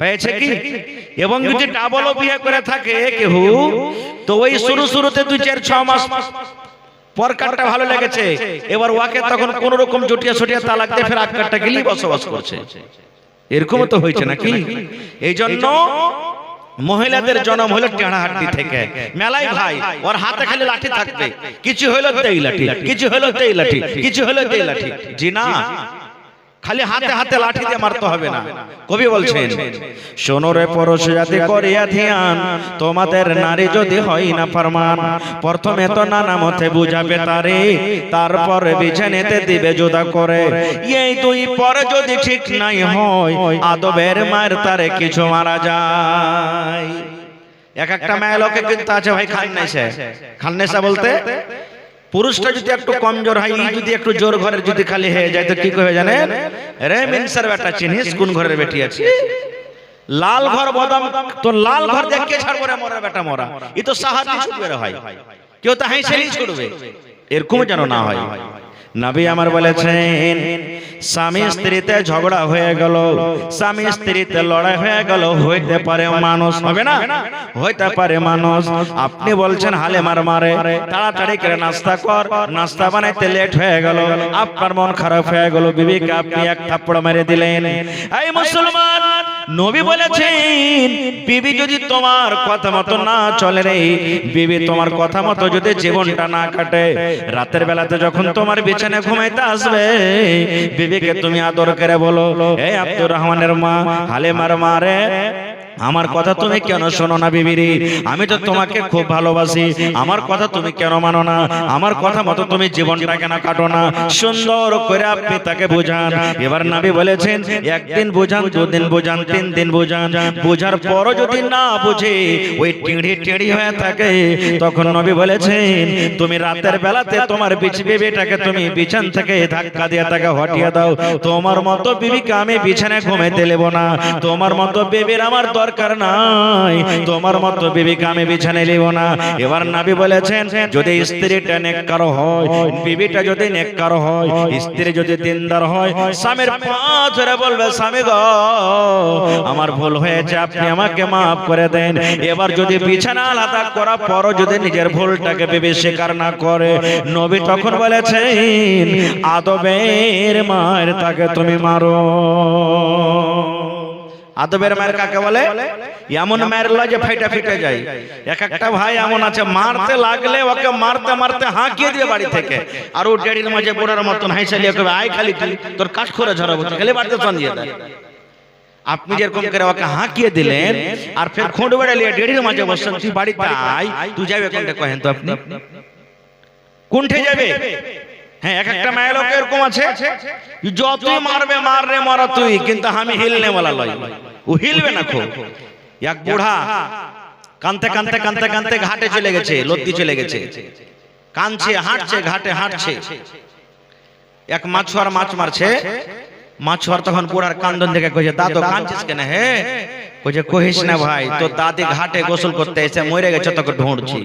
পেয়েছে কি? এবং যদি ডাবলও বিয়ে করে থাকে কেউ, তো ওই শুরুতে 2-4-6 মাস পর কাটটা ভালো লেগেছে, এবার ওয়াকে তখন কোন রকম জটিয়া তালাক দিয়ে ফের আটকাটটা গেলেই বসবাস করছে। এরকমও তো হয়েছে নাকি? এই জন্য মহিলাদের জন্ম হলো টেঁড়া হাড্ডি থেকে। মেলাই ভাই, ওর হাতে খালি লাঠি থাকবে, কিছু হলো তেই লাঠি, কিছু হলো তেই লাঠি, কিছু হলো তেই লাঠি। জি না, খালি হাতে লাঠি দিয়ে মারতে হবে না। কবি বলছেন, শোনো রে পুরুষ জাতি করিয়া ধ্যান, তোমাদের নারী যদি হয় না ফরমান, প্রথমে তো নানা মতে বুঝাবে তারে, তারপরে বিছানেতে দিবে জুদা করে। এই 2 পরে যদি ঠিক নাই হয়, আদবের মায়ের তারে কিছু মারা যায়। একটা মেয়ে লোকে কিন্তু আছে ভাই খান্নেসা বলতে, পুরুষটা যদি একটু কমজোর হয়, যদি একটু জোর ঘরের যদি খালি হয়ে যায়, তো কি কবে জানেন? রে মিনসার বেটা চিনিস কোন ঘরের বেটি আছে? লাল ঘর বদাম, তো লাল ঘর দেখে ছাড়বো রে মরা বেটা মরা, ই তো সাহায্য ছুটবে রে ভাই, কেউ তো হাইছেলি ছুটবে, এরকম যেন না হয়। নবী আমার বলেছেন, স্বামী স্ত্রীতে ঝগড়া হয়ে গেল, স্বামী স্ত্রীতে লড়াই হয়ে গেল, হইতে পারে মানুষ, হবে না? হইতে পারে মানুষ। আপনি বলছেন হালে মারে, তাড়াতাড়ি করে নাস্তা কর, নাস্তা বানাইতে লেট হয়ে গেল, আপনার মন খারাপ হয়ে গেল, বিবিকে আপনি এক থাপ্পড় মেরে দিলেন। এই মুসলমান, নবী বলেছেন বিবি যদি তোমার কথা মতো না চলে রে, বিবি তোমার কথা মতো যদি জীবনটা না কাটে, রাতের বেলাতে যখন তোমার বিছানায় ঘুমাইতে আসবে, বিবিকে তুমি আদর করে বলো, এই আব্দুর রহমানের মা, হালিমার মা রে, আমার কথা তুমি কেন শোনো না বিবিরি? আমি তো তোমাকে খুব ভালোবাসি, আমার কথা তুমি কেন মানো না? আমার কথা মতো তুমি জীবনটা কেন কাটো না? সুন্দর করে আপনি তাকে বোঝান। এবার নবী বলেছেন একদিন বোঝান, দুদিন বোঝান, 3 দিন বোঝান, বোঝার পরও যদি না বুঝে ওই টেড়ি টেড়ি হয়ে থাকে, তখন নবী বলেছেন তুমি রাতের বেলাতে তোমার বিবিটাকে তুমি বিছান থেকে ধাক্কা দিয়ে তাকে হটিয়ে দাও। তোমার মতো বিবিকে আমি বিছানায় ঘুমাইতে দেব না, তোমার মতো বিবির আমার দরকার নাই, তোমার মতো বিবিকে আমি বিছানায় নেব না। এবার নবী বলেছেন যদি স্ত্রীটা নেককার হয়, বিবিটা যদি নেককার হয়, স্ত্রী যদি দিনদার হয়, স্বামীর পা ধরে বলবে স্বামী গো আমার ভুল হয়েছে, আপনি আমাকে মাফ করে দেন। এবার যদি বিছানা আলাদা করা পরও যদি নিজের ভুলটাকে বিবি স্বীকার না করে, নবী তখন বলেছেন আদবের মায়ের তাকে তুমি মারো। আদবের মায়ের কাকে বলে? এমন মায়ের লয় যে ফাইটা ফিটে যায়। এক একটা ভাই এমন আছে মারতে লাগলে ওকে মারতে মারতে হাঁকিয়ে দিয়ে বাড়ি থেকে, আর ও ডেড়ির মাঝে বোড়ার মতন হাইসালিয়ে কবে আয় খালি তুই তোর কাজ করে ঝরাবো, খালি বাড়িতে চালিয়ে দেয়। আপনি যেরকম করে ওকে হাঁকিয়ে দিলেন আর ফের খোঁড় বেড়ালিয়ে ডেড়ির মাঝে বসছেন, তুই বাড়িতে আয়, তুই যাবে কোনটা কহেন তো আপনি? কোনঠে যাবে? হ্যাঁ, এক একটা মায়ের লোক এরকম আছে যতই মারবে মাররে মারা তুই, কিন্তু আমি হিলনে वाला লয়, ও হিলবে না। খুব এক বুড়া কানতে কানতে কানতে কানতে ঘাটে চলে গেছে, লদ্দি চলে গেছে, কানছে হাঁটছে, ঘাটে হাঁটছে, এক মাছুয়ার মাছ মারছে। মাছুয়ার তখন বুড়ার কান্দন দেখে কইছে দাদু কাঁদছিস কেন? হে কইছে কহিস না ভাই, তো দাদি ঘাটে গোসল করতে এসে মরে গেছে, তোকে ঢুঁড়ছি।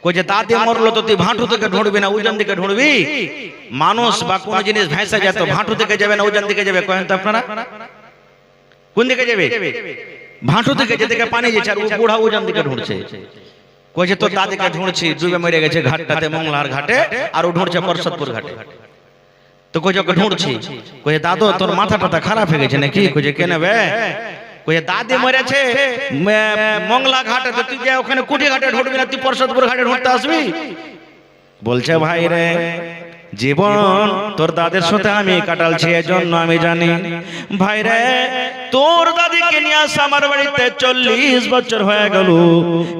কইছে দাদি মরলো তো তুই ভাঁটু থেকে ঢুঁড়বি না ওজন দিকে ঢুঁড়বি? মানুষ বা কোন জিনিস ভেসে যায় তো ভাঁটু থেকে যাবে না ওজন দিকে যাবে? কহেন তো আপনারা কোন দিকে যাবে? ভাঁটু থেকে, যেদিকে পানি যাচ্ছে, আর ও বুড়া ওজন দিকে ঢুঁড়ছে। কইছে তোর দাদিকে ঢুঁড়ছি, ডুবে মরে গেছে ঘাটটাতে, মংলার ঘাটে, আর ও ঢুঁড়ছে পরশতপুর ঘাটে। তো কইছে ওকে ঢুঁড়ছি। কইছে দাদু তোর মাথা টাথা খারাপ হয়ে গেছে নাকি? কইছে কেন বে? কইছে দাদি মরেছে মংলা ঘাটে, তুই যে ওখানে কুটি ঘাটে ঢুঁড়বি না, তুই পরশতপুর ঘাটে ঢুঁড়তে আসবি? বলছে ভাই রে, জীবন তোর দাদের সাথে আমি কাটালছি, এজন্য আমি জানি। ভাই রে, তোর দাদিকে নিয়ে আসা আমার বাড়িতে 40 বছর হয়ে গেল,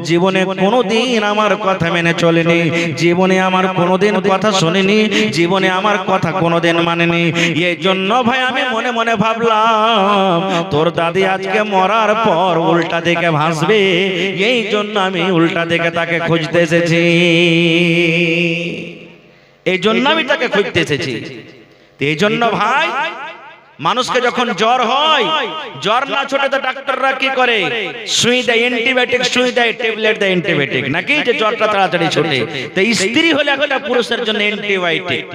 জীবনে কোনোদিন আমার কথা মেনে চলেনি, জীবনে আমার কোনোদিন কথা শোনেনি, জীবনে আমার কথা কোনোদিন মানেনি। এই জন্য ভাই আমি মনে মনে ভাবলাম তোর দাদি আজকে মরার পর উল্টা দিকে ভাসবে, এই জন্য আমি উল্টা দিকে তাকে খুঁজতে এসেছি, এই জন্য আমি তাকে খুঁজতে এসেছি। এই জন্য ভাই মানুষকে যখন জ্বর হয়, জ্বর না ছোটে তো ডাক্তাররা কি করে? সুই দেয়, অ্যান্টিবায়োটিক সুই দেয়, ট্যাবলেট দেয় অ্যান্টিবায়োটিক, নাকি যে জ্বরটা তাড়াতাড়ি ছোটে। তো স্ত্রী হলে একটা পুরুষের জন্য অ্যান্টিবায়োটিক।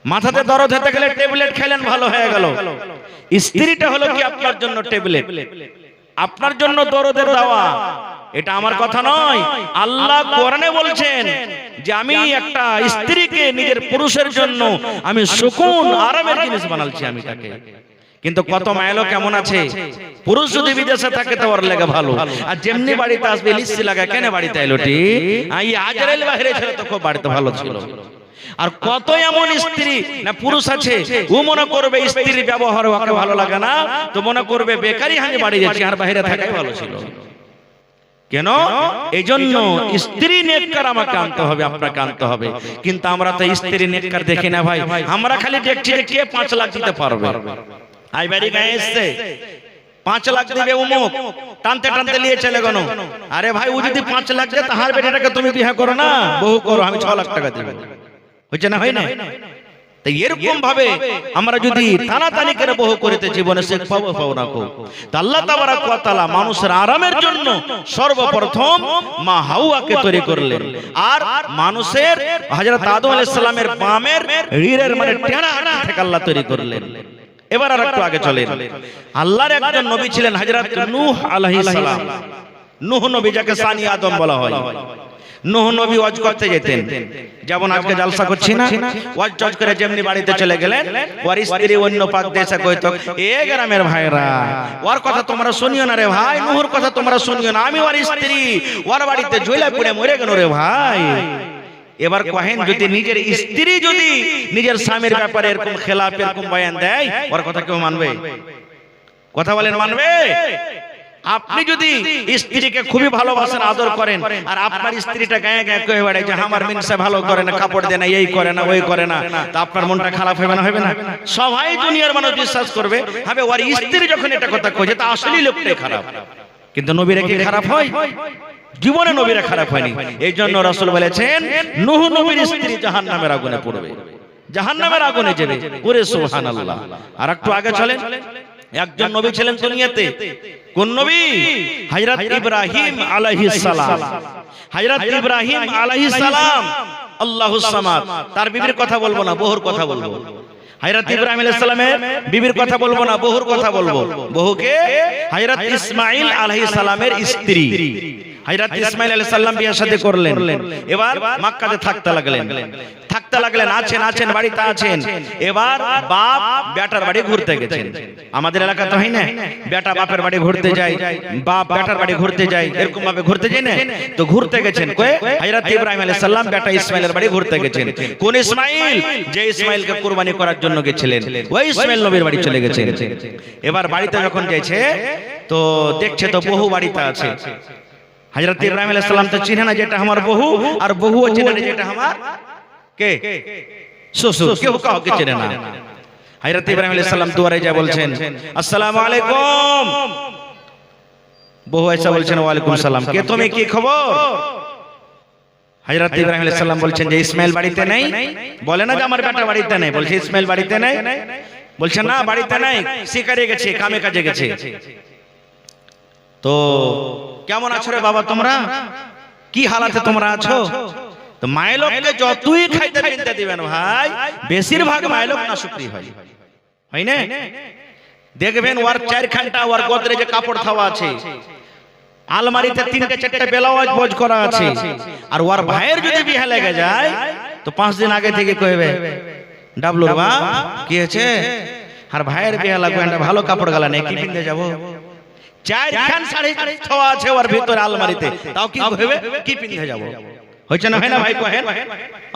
মাথাতে দরদ হতে গেলে ট্যাবলেট খেলেন, ভালো হয়ে গেল। স্ত্রীটা হলো কি আপনার জন্য ট্যাবলেট, আপনার জন্য দরদের দাওয়া। এটা আমার কথা নয়, আল্লাহ কোরআনে বলছেন যে আমি একটা স্ত্রীকে নিজের পুরুষের জন্য আমি সুকুন আরামের জিনিস বানালছি আমি তাকে। কিন্তু কত মায়েলো কেমন আছে, পুরুষ যদি বিদেশে থাকে তো ওর লাগে ভালো, আর যেমনি বাড়িতে আসবে লিসি লাগা কেন বাড়িতে এলোটি, এই আজরাইল বাইরে ছিল তো খুব বাড়িতে ভালো ছিল। আর কত এমন স্ত্রী না পুরুষ আছে, ও মনে করবে স্ত্রীর ব্যবহার ওকে ভালো লাগে না, তো মনে করবে বেকারি হানি বাড়ি যাচ্ছে, আর বাইরে থাকাই ভালো ছিল। কেন? এই জন্য স্ত্রী নেককার আমাকে আনতে হবে, আপনাকে আনতে হবে। কিন্তু আমরা তো স্ত্রী নেককার দেখি না ভাই, আমরা খালি দেখছি যে কে 5 লাখ দিতে পারবে। আই বাড়ি গায়ে এসছে 5 লাখ দিবে উমুক, টানতে টানতে নিয়ে চলে গেল। আরে ভাই ও যদি 5 লাখ দেয় তাহার বেটাটাকে তুমি বিয়ে করো না, বহু করো, আমি 6 লাখ টাকা দেব। হচ্ছে না, হয় না? তাই এরকম ভাবে আমরা যদি টানাটানি করে বহু করিতে জীবনে শেখ পাবো পাবো না কো। তো আল্লাহ তাবারক ওয়া তাআলা মানুষের আরামের জন্য সর্বপ্রথম মা হাওয়াকে তৈরি করলেন, আর মানুষের হযরত আদম আলাইহিস সালামের বামের রিড়ের মানে টেরা থেকে আল্লাহ তৈরি করলেন। এবার আর একটু আগে চলেন, আল্লাহর একজন নবী ছিলেন হযরত নূহ আলাইহিস সালাম। নূহ নবী যাকে সানি আদম বলা হয়। নূহ নবী ওয়াজ করতে যেতেন, যেমন আজকে জালসা করছি না, ওয়াজ টজ করে যেমনি বাড়িতে চলে গেলেন, ওর স্ত্রী অন্য পাক দেশে কইতো, এ গ্রামের ভাইরা ওর কথা তোমরা শুনিও না রে ভাই, নূহর কথা তোমরা শুনিও না, আমি ওর স্ত্রী, ওর বাড়িতে জ্বলে পুড়ে মরে গেল রে ভাই। এবার কহেন যদি নিজের স্ত্রী যদি নিজের স্বামীর ব্যাপারে এরকম খেলাফ এরকম বয়ান দেয়, ওর কথা কেউ মানবে? কথা বলেন, মানবে? আপনি যদি স্ত্রীকে খুবই ভালোবাসেন, আদর করেন, আর আপনার স্ত্রীটা গায়ে গায়ে কয়ে বেড়ায় যে আমার মিনসে ভালো করে না, কাপড় দেয় না, এই করে না, ওই করে না, তা আপনার মনটা খারাপ হবে না? হবে না? সবাই দুনিয়ার মানুষ বিশ্বাস করবে, হবে ওর স্ত্রী যখন এটা কথা কইছে তা আসলেই লোকটাই খারাপ। কিন্তু নবীরা কি খারাপ হয়? জীবনে নবীরা খারাপ হয়নি। এই জন্য রাসূল বলেছেন নূহ নবীর স্ত্রী জাহান্নামের আগুনে পড়বে, জাহান্নামের আগুনে যাবে। ওরে সুবহানাল্লাহ। আর একটু আগে চলেন, একজন নবী ছিলেন দুনিয়াতে। কোন নবী? হযরত ইব্রাহিম আলাইহিস সালাম। হযরত ইব্রাহিম আলাইহিস সালাম আল্লাহুস সামাদ। তার বিবির কথা বলবো না, বহুর কথা বলবো। হযরত ইব্রাহিম আলাইহিস সালামের বিবির কথা বলবো না, বহুর কথা বলবো। বহুকে হযরত ইসমাঈল আলাইহিস সালামের স্ত্রী। হযরত ইসমাঈল আলাইহিস সালাম বিয়ে শাদী করলেন, এবার মক্কাতে থাকতে লাগলেন, আছেন বাড়িতে আছেন। এবার বাপ বেটার বাড়ি ঘুরতে গেছেন। আমাদের এলাকা তো হয় না, বেটা বাপের বাড়ি ঘুরতে যায়, বাপ বেটার বাড়ি ঘুরতে যায়, এরকম ভাবে ঘুরতে যায় না? তো ঘুরতে গেছেন কই? হযরত ইব্রাহিম আলাইহিস সালাম বেটা ইসমাঈলের বাড়ি ঘুরতে গেছেন। কোন ইসমাঈল? যে ইসমাঈলকে কুরবানি করার জন্য গেছিলেন, ওই ইসমাঈল নবীর বাড়ি চলে গেছেন। এবার বাড়িতে যখন গেছে তো দেখছে তো বহু বাড়িতে আছে। হযরত ইব্রাহিম আলাইহিস সালাম তো চিনে না যেটা আমার বহু, আর বহুও চিনে না যেটা আমার কে শ্বশুর, কেউ কাউকে চেনে না। হযরত ইব্রাহিম আলাইহিস সালাম দুয়ারে যায় বলছেন আসসালামু আলাইকুম। বহু এসে বলছেন ওয়া আলাইকুম সালাম, কে তুমি, কি খবর? হযরত ইব্রাহিম আলাইহিস সালাম বলছেন যে ইসমাঈল বাড়িতে নেই। বলে না যে আমার বেটা বাড়িতে নেই, বলছে ইসমাঈল বাড়িতে নেই। বলছে না বাড়িতে নাই, শিকারে গেছে, কামে কাজে গেছে। তো কেমন আছো রে বাবা, তোমরা কি হালাতে তোমরা আছো? তো মায়েলোককে যতই খাইতে পিনতে দিবেন ভাই, বেশিরভাগ মায়েলোক না শুকরি হয়, হয় না? দেখবেন ওর 4 ঘন্টা ওর গোদরেজে কাপড় থাওয়া আছে, আলমারিতে 3টে 4টে ব্লাউজ বোঝ করা আছে। আর ওর ভাইয়ের যদি বিয়ে লেগে যায় তো 5 দিন আগে থেকে কইবে ডাবলুর বাপ কি হয়েছে, আর ভাইয়ের বিয়ে লাগবে, একটা ভালো কাপড় গালা নেই, কি পিনতে যাব? 4 খান শাড়ি থাওয়া আছে ওর ভিতরে আলমারিতে, তাও কি কইবে কি পিনতে যাব? হইছে না, হয় না ভাই? কহেন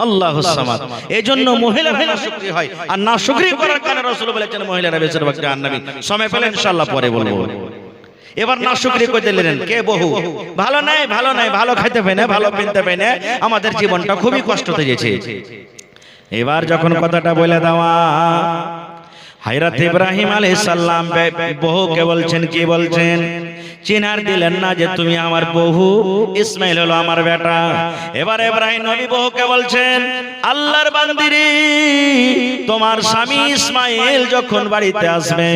আল্লাহুস সামাদ। এজন্য মহিলা ভাই না শুকরি হয়, আর না শুকরি করার কারণে রাসূল বলেছেন মহিলারা বেশিরভাগ জাহান্নামী। সময় পেলে ইনশাআল্লাহ পরে বলবো। এবার না শুকরি কই দিলেন কে? বহু ভালো নাই, ভালো খাইতে পাই না, ভালো পিনতে পাই না, আমাদের জীবনটা খুবই কষ্টতে গেছে। এবার যখন কথাটা বলে দেওয়া, হযরত ইব্রাহিম আলাইহিস সালাম বহুকে বলছেন, কি বলছেন? চিনার দিলেন না যে তুমি আমার বহু, ইসমাঈল হলো আমার বেটা। এবার ইব্রাহিম নবী বহুকে বলছেন আল্লাহর বান্দিরে, তোমার স্বামী ইসমাঈল যখন বাড়িতে আসবে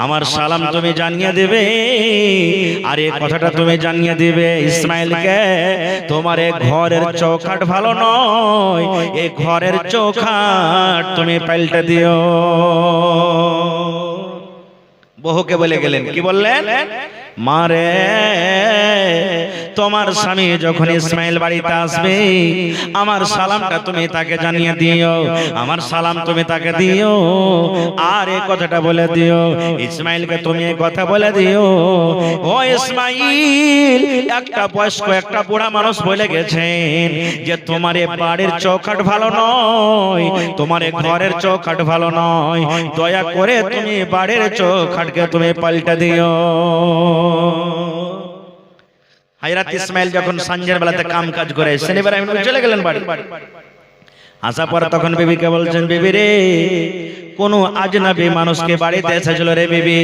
আমার সালাম তুমি জানিয়ে দেবে, আর এই কথাটা তুমি জানিয়ে দিবে ইসমাঈলকে, তোমার এই ঘরের চৌকাঠ ভালো নয়, এই ঘরের চৌকাঠ তুমি পাল্টে দিও। বহুকে বলে গেলেন, কি বললেন? মারে তোমার স্বামী যখন ইসমাঈল বাড়িতে আসবে আমার সালামটা তুমি তাকে জানিয়ে দিও, আমার সালাম তুমি তাকে দিও, আর এই কথাটা বলে দিও ইসমাঈলকে, তুমি এই কথা বলে দিও, ও ইসমাঈল একটা বয়স্ক একটা বুড়া মানুষ বলে গেছেন যে তোমার এই বাড়ির চৌকাঠ ভালো নয়, তোমার এই ঘরের চৌকাঠ ভালো নয়, দয়া করে তুমি বাড়ির চৌকাঠকে তুমি পাল্টে দিও। হযরত ইসমাঈল যখন সঞ্জের বেলাতে কাম কাজ করে এসেছেন, ইব্রাহিম নবী চলে গেলেন বাড়ি। আসার পর তখন বিবিকে বলছেন, বিবি রে কোন আজনবী মানুষকে বাড়িতে এসেছিল রে বিবি?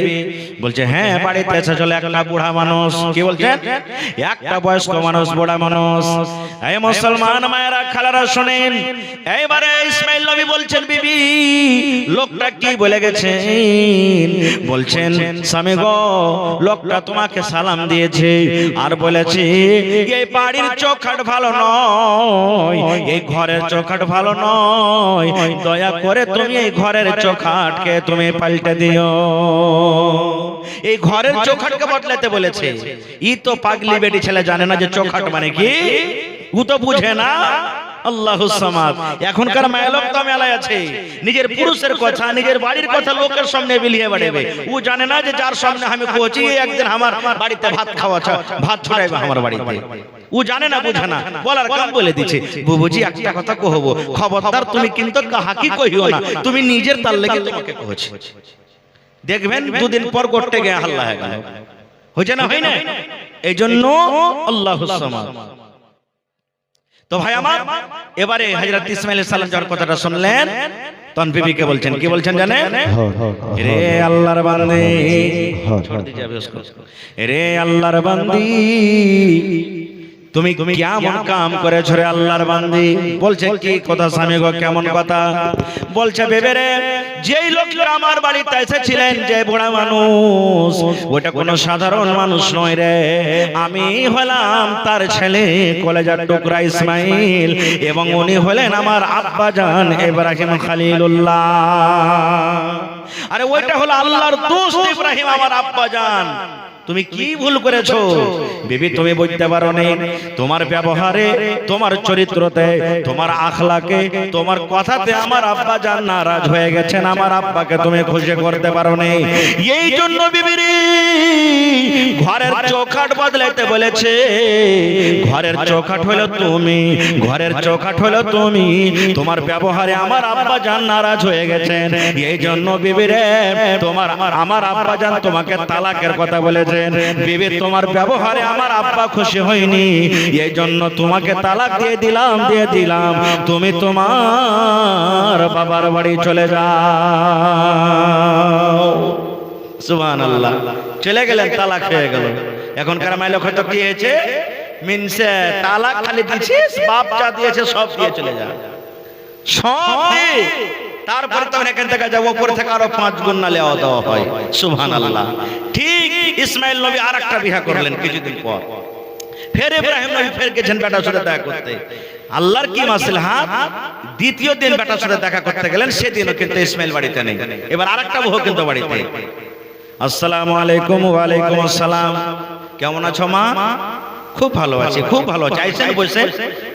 বলছে হ্যাঁ বাড়িতে এসেছিল একটা বুড়া মানুষ। কি বলছেন? একটা বয়স্ক মানুষ, বুড়া মানুষ। এই মুসলমান মায়েরা খালারা শুনেন, এইবারে ইসমাঈল নবী বলছেন বিবি লোকটা কি বলে গেছেন? বলছেন স্বামী গো লোকটা তোমাকে সালাম দিয়েছে আর বলেছে এই বাড়ির চৌকাঠ ভালো নয়, এই ঘরের চৌকাঠ ভালো নয়, দয়া করে তুমি এই ঘরের চৌকাঠকে তুমি পাল্টে দিও। এই ঘরের চৌকাঠকে বদলাতে বলেছে। ই তো পাগলি বেটি ছেলে জানে না যে চৌকাঠ মানে কি। ও তো বুঝে না আল্লাহুস সামাদ। এখনকার মায়ালোক তো মেলায় আছে, নিজের পুরুষের কথা, নিজের বাড়ির কথা লোকের সামনে বিলিয়ে বেড়াবে। ও জানে না যে যার সামনে আমি পৌঁছি একদিন আমার বাড়িতে ভাত খাওয়া, ভাত ছড়াইবে আমার বাড়িতে। ও জানে না, বুঝে না, বলার কাম বলে দিচ্ছে। বুবুজি একটা কথা কহবো, খবরদার তুমি কিন্তু কাহাকি কহিও না, তুমি নিজের তার লেগে তোমাকে কহছি। দেখবেন দুদিন পর করতে গিয়ে হাল্লা হয়ে গেল, হয়েছে না, হয় না? এই জন্য আল্লাহুস সামাদ। তো ভাই আমার, এবারে হযরত ইসমাঈল আলাইহিস সালাম যার কথাটা শুনলেন, তখন বিবিকে বলছেন, কি বলছেন জানেন? রে আল্লাহর বান্দী, ছোড় দিজিয়ে আবে उसको, রে আল্লাহর বান্দী তুমি কেমন কাম করেছো রে আল্লাহর বান্দী। বলছে কি কথা স্বামী গো, কেমন কথা? বলছে বেবে রে, যেই লোকটা আমার বাড়িতে এসেছিলেন, যে বুড়া মানুষ, ওটা কোনো সাধারণ মানুষ নয় রে। আমি হলাম তার ছেলে, কলেজার টুকরা ইসমাইল, এবং উনি হলেন আমার আব্বা জান ইব্রাহিম খলিলুল্লাহ। আরে ওইটা হলো আল্লাহর দোস্ত ইব্রাহিম, আমার আব্বা জান। তুমি কি ভুল করেছো বিবি? তুমি বুঝতে পারো না, তোমার ব্যবহারে, তোমার চরিত্রতে, তোমার আখলাকে, তোমার কথাতে আমার আব্বা জান নারাজ হয়ে গেছেন। আমার আব্বাকে তুমি খুশি করতে পারো না। এই জন্য বিবিরে ঘরের চৌখাট বদলাইতে বলেছে। ঘরের চৌখাট হলো তুমি, ঘরের চৌখাট হলো তুমি। তোমার ব্যবহারে আমার আব্বা জান নারাজ হয়ে গেছেন। এই জন্য বিবিরে তোমার আমার আব্বা জান তোমাকে তালাকের কথা বলেছে। বিবি তোমার ব্যবহারে আমার আব্বা খুশি হয়নি, এই জন্য তোমাকে তালাক দিয়ে দিলাম। তুমি তোমার বাবার বাড়ি চলে যাও। সুবহানাল্লাহ। চলে গেলেন, তালাক হয়ে গেল। এখনকার মাইলক হয়তো কি হয়েছে, মিনসে তালাক খালি দিছিস, বাপ যা দিয়েছে সব দিয়ে চলে যা, সব দিয়ে। তারপরে তখন এখান থেকে যাবো, উপরে থেকে আরো 5 গুণ না লেওয়া দেওয়া হয়। সুবহানাল্লাহ। ঠিক ইসমাইল নবী আরেকটা বিয়ে করলেন কিছুদিন পর। ফের ইব্রাহিম নবী ফের গেছেন বেটার সাথে দেখা করতে। আল্লাহর কি মাসলাহাত, দ্বিতীয় দিন বেটার সাথে দেখা করতে গেলেন, সেদিনও কিন্তু ইসমাইল বাড়িতে নেই। এবার আরেকটা বউ কিন্তু বাড়িতে। আসসালামু আলাইকুম। ওয়া আলাইকুম আসসালাম। কেমন আছো মা? খুব ভালো আছি, খুব ভালো আছি। আইসেন বসে।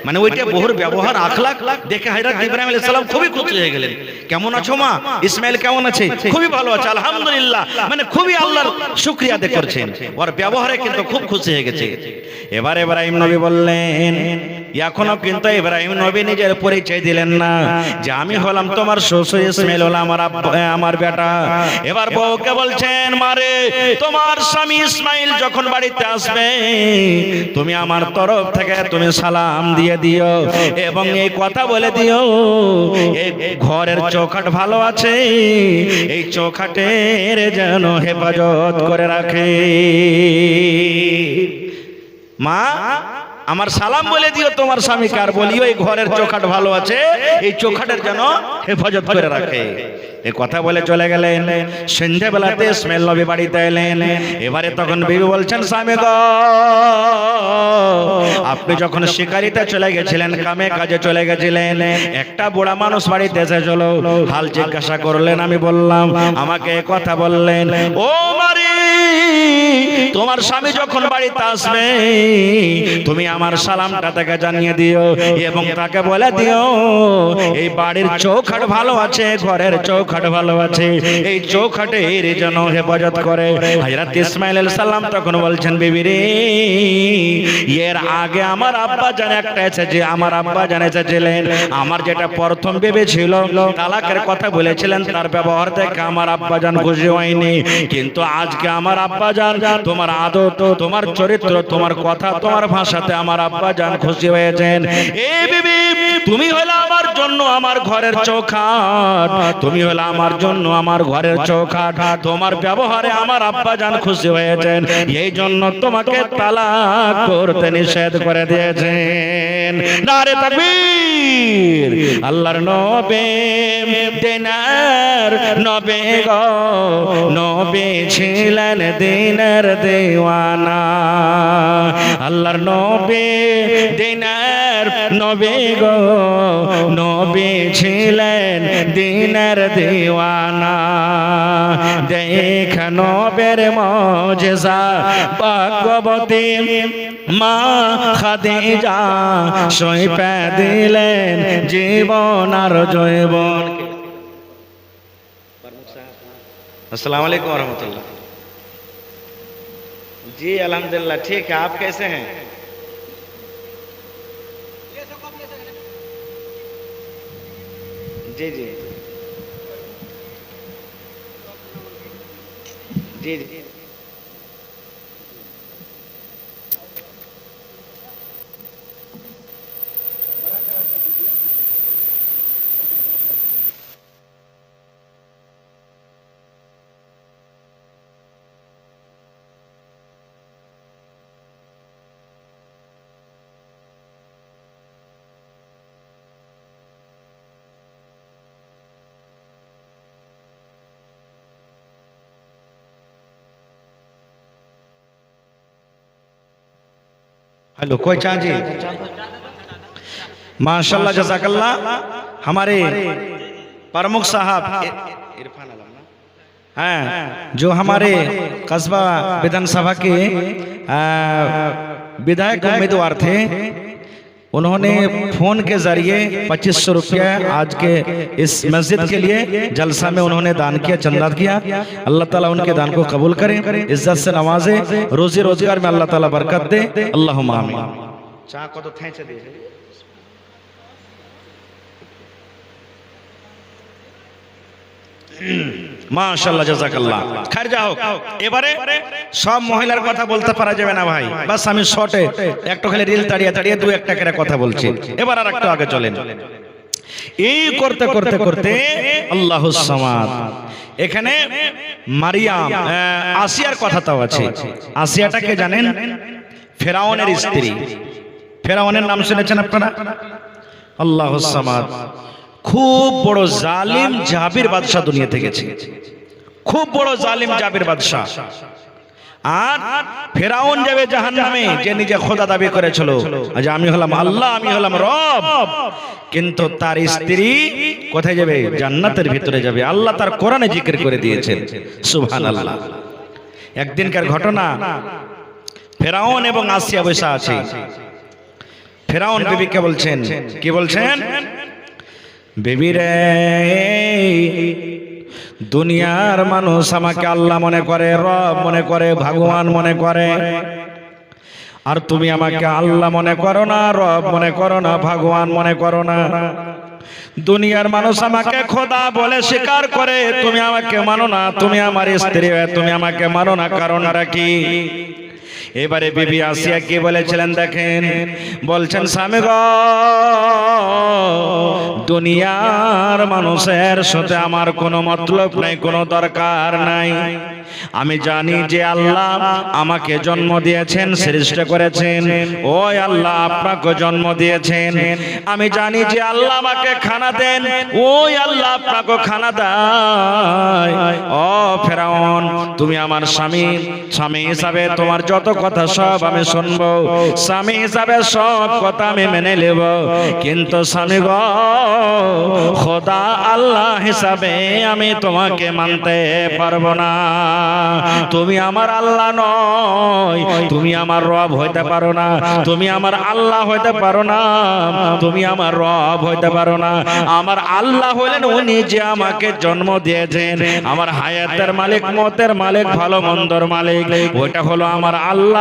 মানে ওইটা বহুর ব্যবহার আখলাক দেখে হযরত ইব্রাহিম আলাইহিস সালাম খুবই খুশি হয়ে গেলেন। কেমন আছো মা? ইসমাইল কেমন আছে? খুবই ভালো আছে, আলহামদুলিল্লাহ। মানে খুবই আল্লাহর শুকরিয়া আদায় করছেন, ওর ব্যবহারে কিন্তু খুব খুশি হয়ে গেছে। এবার ইব্রাহিম নবী বললেন, এখনো কিন্তু ইব্রাহিম নবী নিজের পরিচয় দিলেন না, যে আমি হলাম তোমার শ্বশুর, ইসমাইল হলো আমার বেটা। এবার বউকে বলছেন, মারে তোমার স্বামী ইসমাইল যখন বাড়িতে আসবে, তুমি আমার তরফ থেকে তুমি সালাম দিয়ে দিও, এবং এই কথা বলে দিও, এই ঘরের চৌখাট ভালো আছে, এই চৌখাটের যেন হেফাজত করে রাখে। মা আমার সালাম বলে দিও তোমার স্বামীকে, আর বলিও এই ঘরের চৌখাট ভালো আছে, এই চৌখাটের যেন হেফাজত করে রাখে। এই কথা বলে চলে গেলেন। সন্ধ্যাবেলাতে ইসমাইল নবী বাড়িতে এলেন। এবারে তখন বিবি বলছেন, স্বামী গো, আপনি যখন শিকারিতে চলে গেছিলেন, কামে কাজে চলে গেছিলেন, একটা বুড়া মানুষ বাড়িতে এসেছিল, হাল জিজ্ঞাসা করলেন। আমি বললাম, আমাকে কথা বললেন, ও মারি, তোমার স্বামী যখন বাড়িতে আসবে, তুমি আমার সালামটা তাকে জানিয়ে দিও, এবং তাকে বলে দিও এই বাড়ির চৌখাট ভালো আছে, ঘরের চৌখাট ভালো আছে, এই চৌখাটের যেন হেফাজত করে। হযরত ইসমাইল আলাইহিস সালাম তখন বলছেন, বিবি রে, এর আগে আমার আব্বা জান একটা এসেছে, আমার আব্বা জান এসেছিলেন, আমার যেটা প্রথম বিবি ছিল, তালাকের কথা বলেছিলেন, তার ব্যবহার দেখে আমার আব্বা জান খুশি হয়নি। কিন্তু আজকে আমার আব্বা জান, তোমার আদত, তোমার চরিত্র, তোমার কথা, তোমার ভাষাতে আমার আব্বা জান খুশি হয়েছেন। এই বিবি, তুমি হলো আমার জন্য আমার ঘরের চৌখাট, তুমি হলো আমার জন্য আমার ঘরের চৌখাট, তোমার ব্যবহারে আমার আব্বা জান খুশি হয়েছেন, এই জন্য তোমাকে তালাক করতে নিষেধ করে দিয়েছেন। নারে তাকবীর। আল্লাহর নবী দিনার নবী গো, নবী ছিলেন দিনের দিওয়ানা। আল্লাহর নবী দিনার নবী গো, নবী ছিলেন দিনের দিওয়ানা। দেখ নবের মজেজা ভাগ্যবতী মা খাদিজা সইপে দিলেন জীবন আর জৈবন। अस्सलाम वालेकुम रहमतुल्लाह। जी अल्हम्दुलिल्लाह ठीक है, आप कैसे हैं? जी जी जी जी हेलो कोई चाची माशाल्लाह जज़ाकल्लाह। हमारे प्रमुख साहब इरफान आलम ना हैं, जो हमारे कस्बा विधानसभा के विधायक उम्मीदवार थे, उन्होंने फोन के जरिए 2500 रुपया आज के इस मस्जिद के लिए जलसा में उन्होंने दान किया, चंदा किया। अल्लाह ताला उनके दान को कबूल करे, इज्जत से नवाजे, रोजी रोजगार में अल्लाह ताला बरकत दे। अल्लाहुम्मा आमीन। चाह को तो थैंचे दे মাশাআল্লাহ জাযাকাল্লাহ। খাইর যা হোক, এবারে সব মহিলার কথা বলতে পারা যাবে না ভাই, বাস আমি শর্টে একটু খালি রিল তাড়িয়ে তাড়িয়ে দু একটা করে কথা বলছি। এবার আর একটু আগে চলেন। এই করতে করতে করতে আল্লাহুস সামাদ, এখানে মারিয়াম আসিয়ার কথাটাও আছে। আসিয়াটাকে জানেন? ফেরাউনের স্ত্রী। ফেরাউনের নাম শুনেছেন আপনারা? আল্লাহুস সামাদ খুব বড় জালিম জাবির বাদশা দুনিয়াতে গেছে, খুব বড় জালিম জাবির বাদশা। আর ফেরাউন যাবে জাহান্নামে, যে নিজে খোদা দাবি করেছিল যে আমি হলাম আল্লাহ, আমি হলাম রব, কিন্তু তার স্ত্রী কোথায় যাবে? জান্নাতের ভিতরে যাবে। আল্লাহ তার কোরআনে জিকির করে দিয়েছেন, সুবহানাল্লাহ। একদিনকার ঘটনা, ফেরাউন এবং আসিয়া বসে আছে। ফেরাউন বিবিকে বলছেন, কি বলছেন? বেবি রে, দুনিয়ার মানুষ আমাকে আল্লাহ মনে করে, রব মনে করে, ভগবান মনে করে, আর তুমি আমাকে আল্লাহ মনে করো না, রব মনে করো না, ভগবান মনে করো না। দুনিয়ার মানুষ আমাকে খোদা বলে স্বীকার করে, তুমি আমাকে মানো না, তুমি আমার স্ত্রী, তুমি আমাকে মানো না, কারণটা কি? এবারে বিবি আসিয়া কি বলেছিলেন দেখেন, বলছেন স্বামী গো, দুনিয়ার মানুষের সাথে আমার কোনো মতলব নাই, কোনো দরকার নাই। আমি জানি যে আল্লাহ আমাকে জন্ম দিয়েছেন, সৃষ্টি করেছেন, ওই আল্লাহ আপনাকে জন্ম দিয়েছেন। আমি জানি যে আল্লাহ আমাকে খানা দেন, ওই আল্লাহ আপনাকে খানা দেয়। ও ফেরাউন, তুমি আমার স্বামী, স্বামী হিসাবে তোমার যত কথা সব আমি শুনবো, স্বামী হিসাবে সব কথা আমি মেনে নেব, কিন্তু স্বামী গো, খোদা আল্লাহ হিসাবে আমি তোমাকে মানতে পারবো না। তুমি আমার আল্লাহ নয়, তুমি আমার রব হইতে পারো না, তুমি আমার আল্লাহ হইতে পারো না, তুমি আমার রব হইতে পারো না। আমার আল্লাহ হলেন উনি যে আমাকে জন্ম দিয়েছেন, আমার হায়াতের মালিক, মতের মালিক, ভালো মন্দর মালিক, ওইটা হলো আমার আল্লাহ।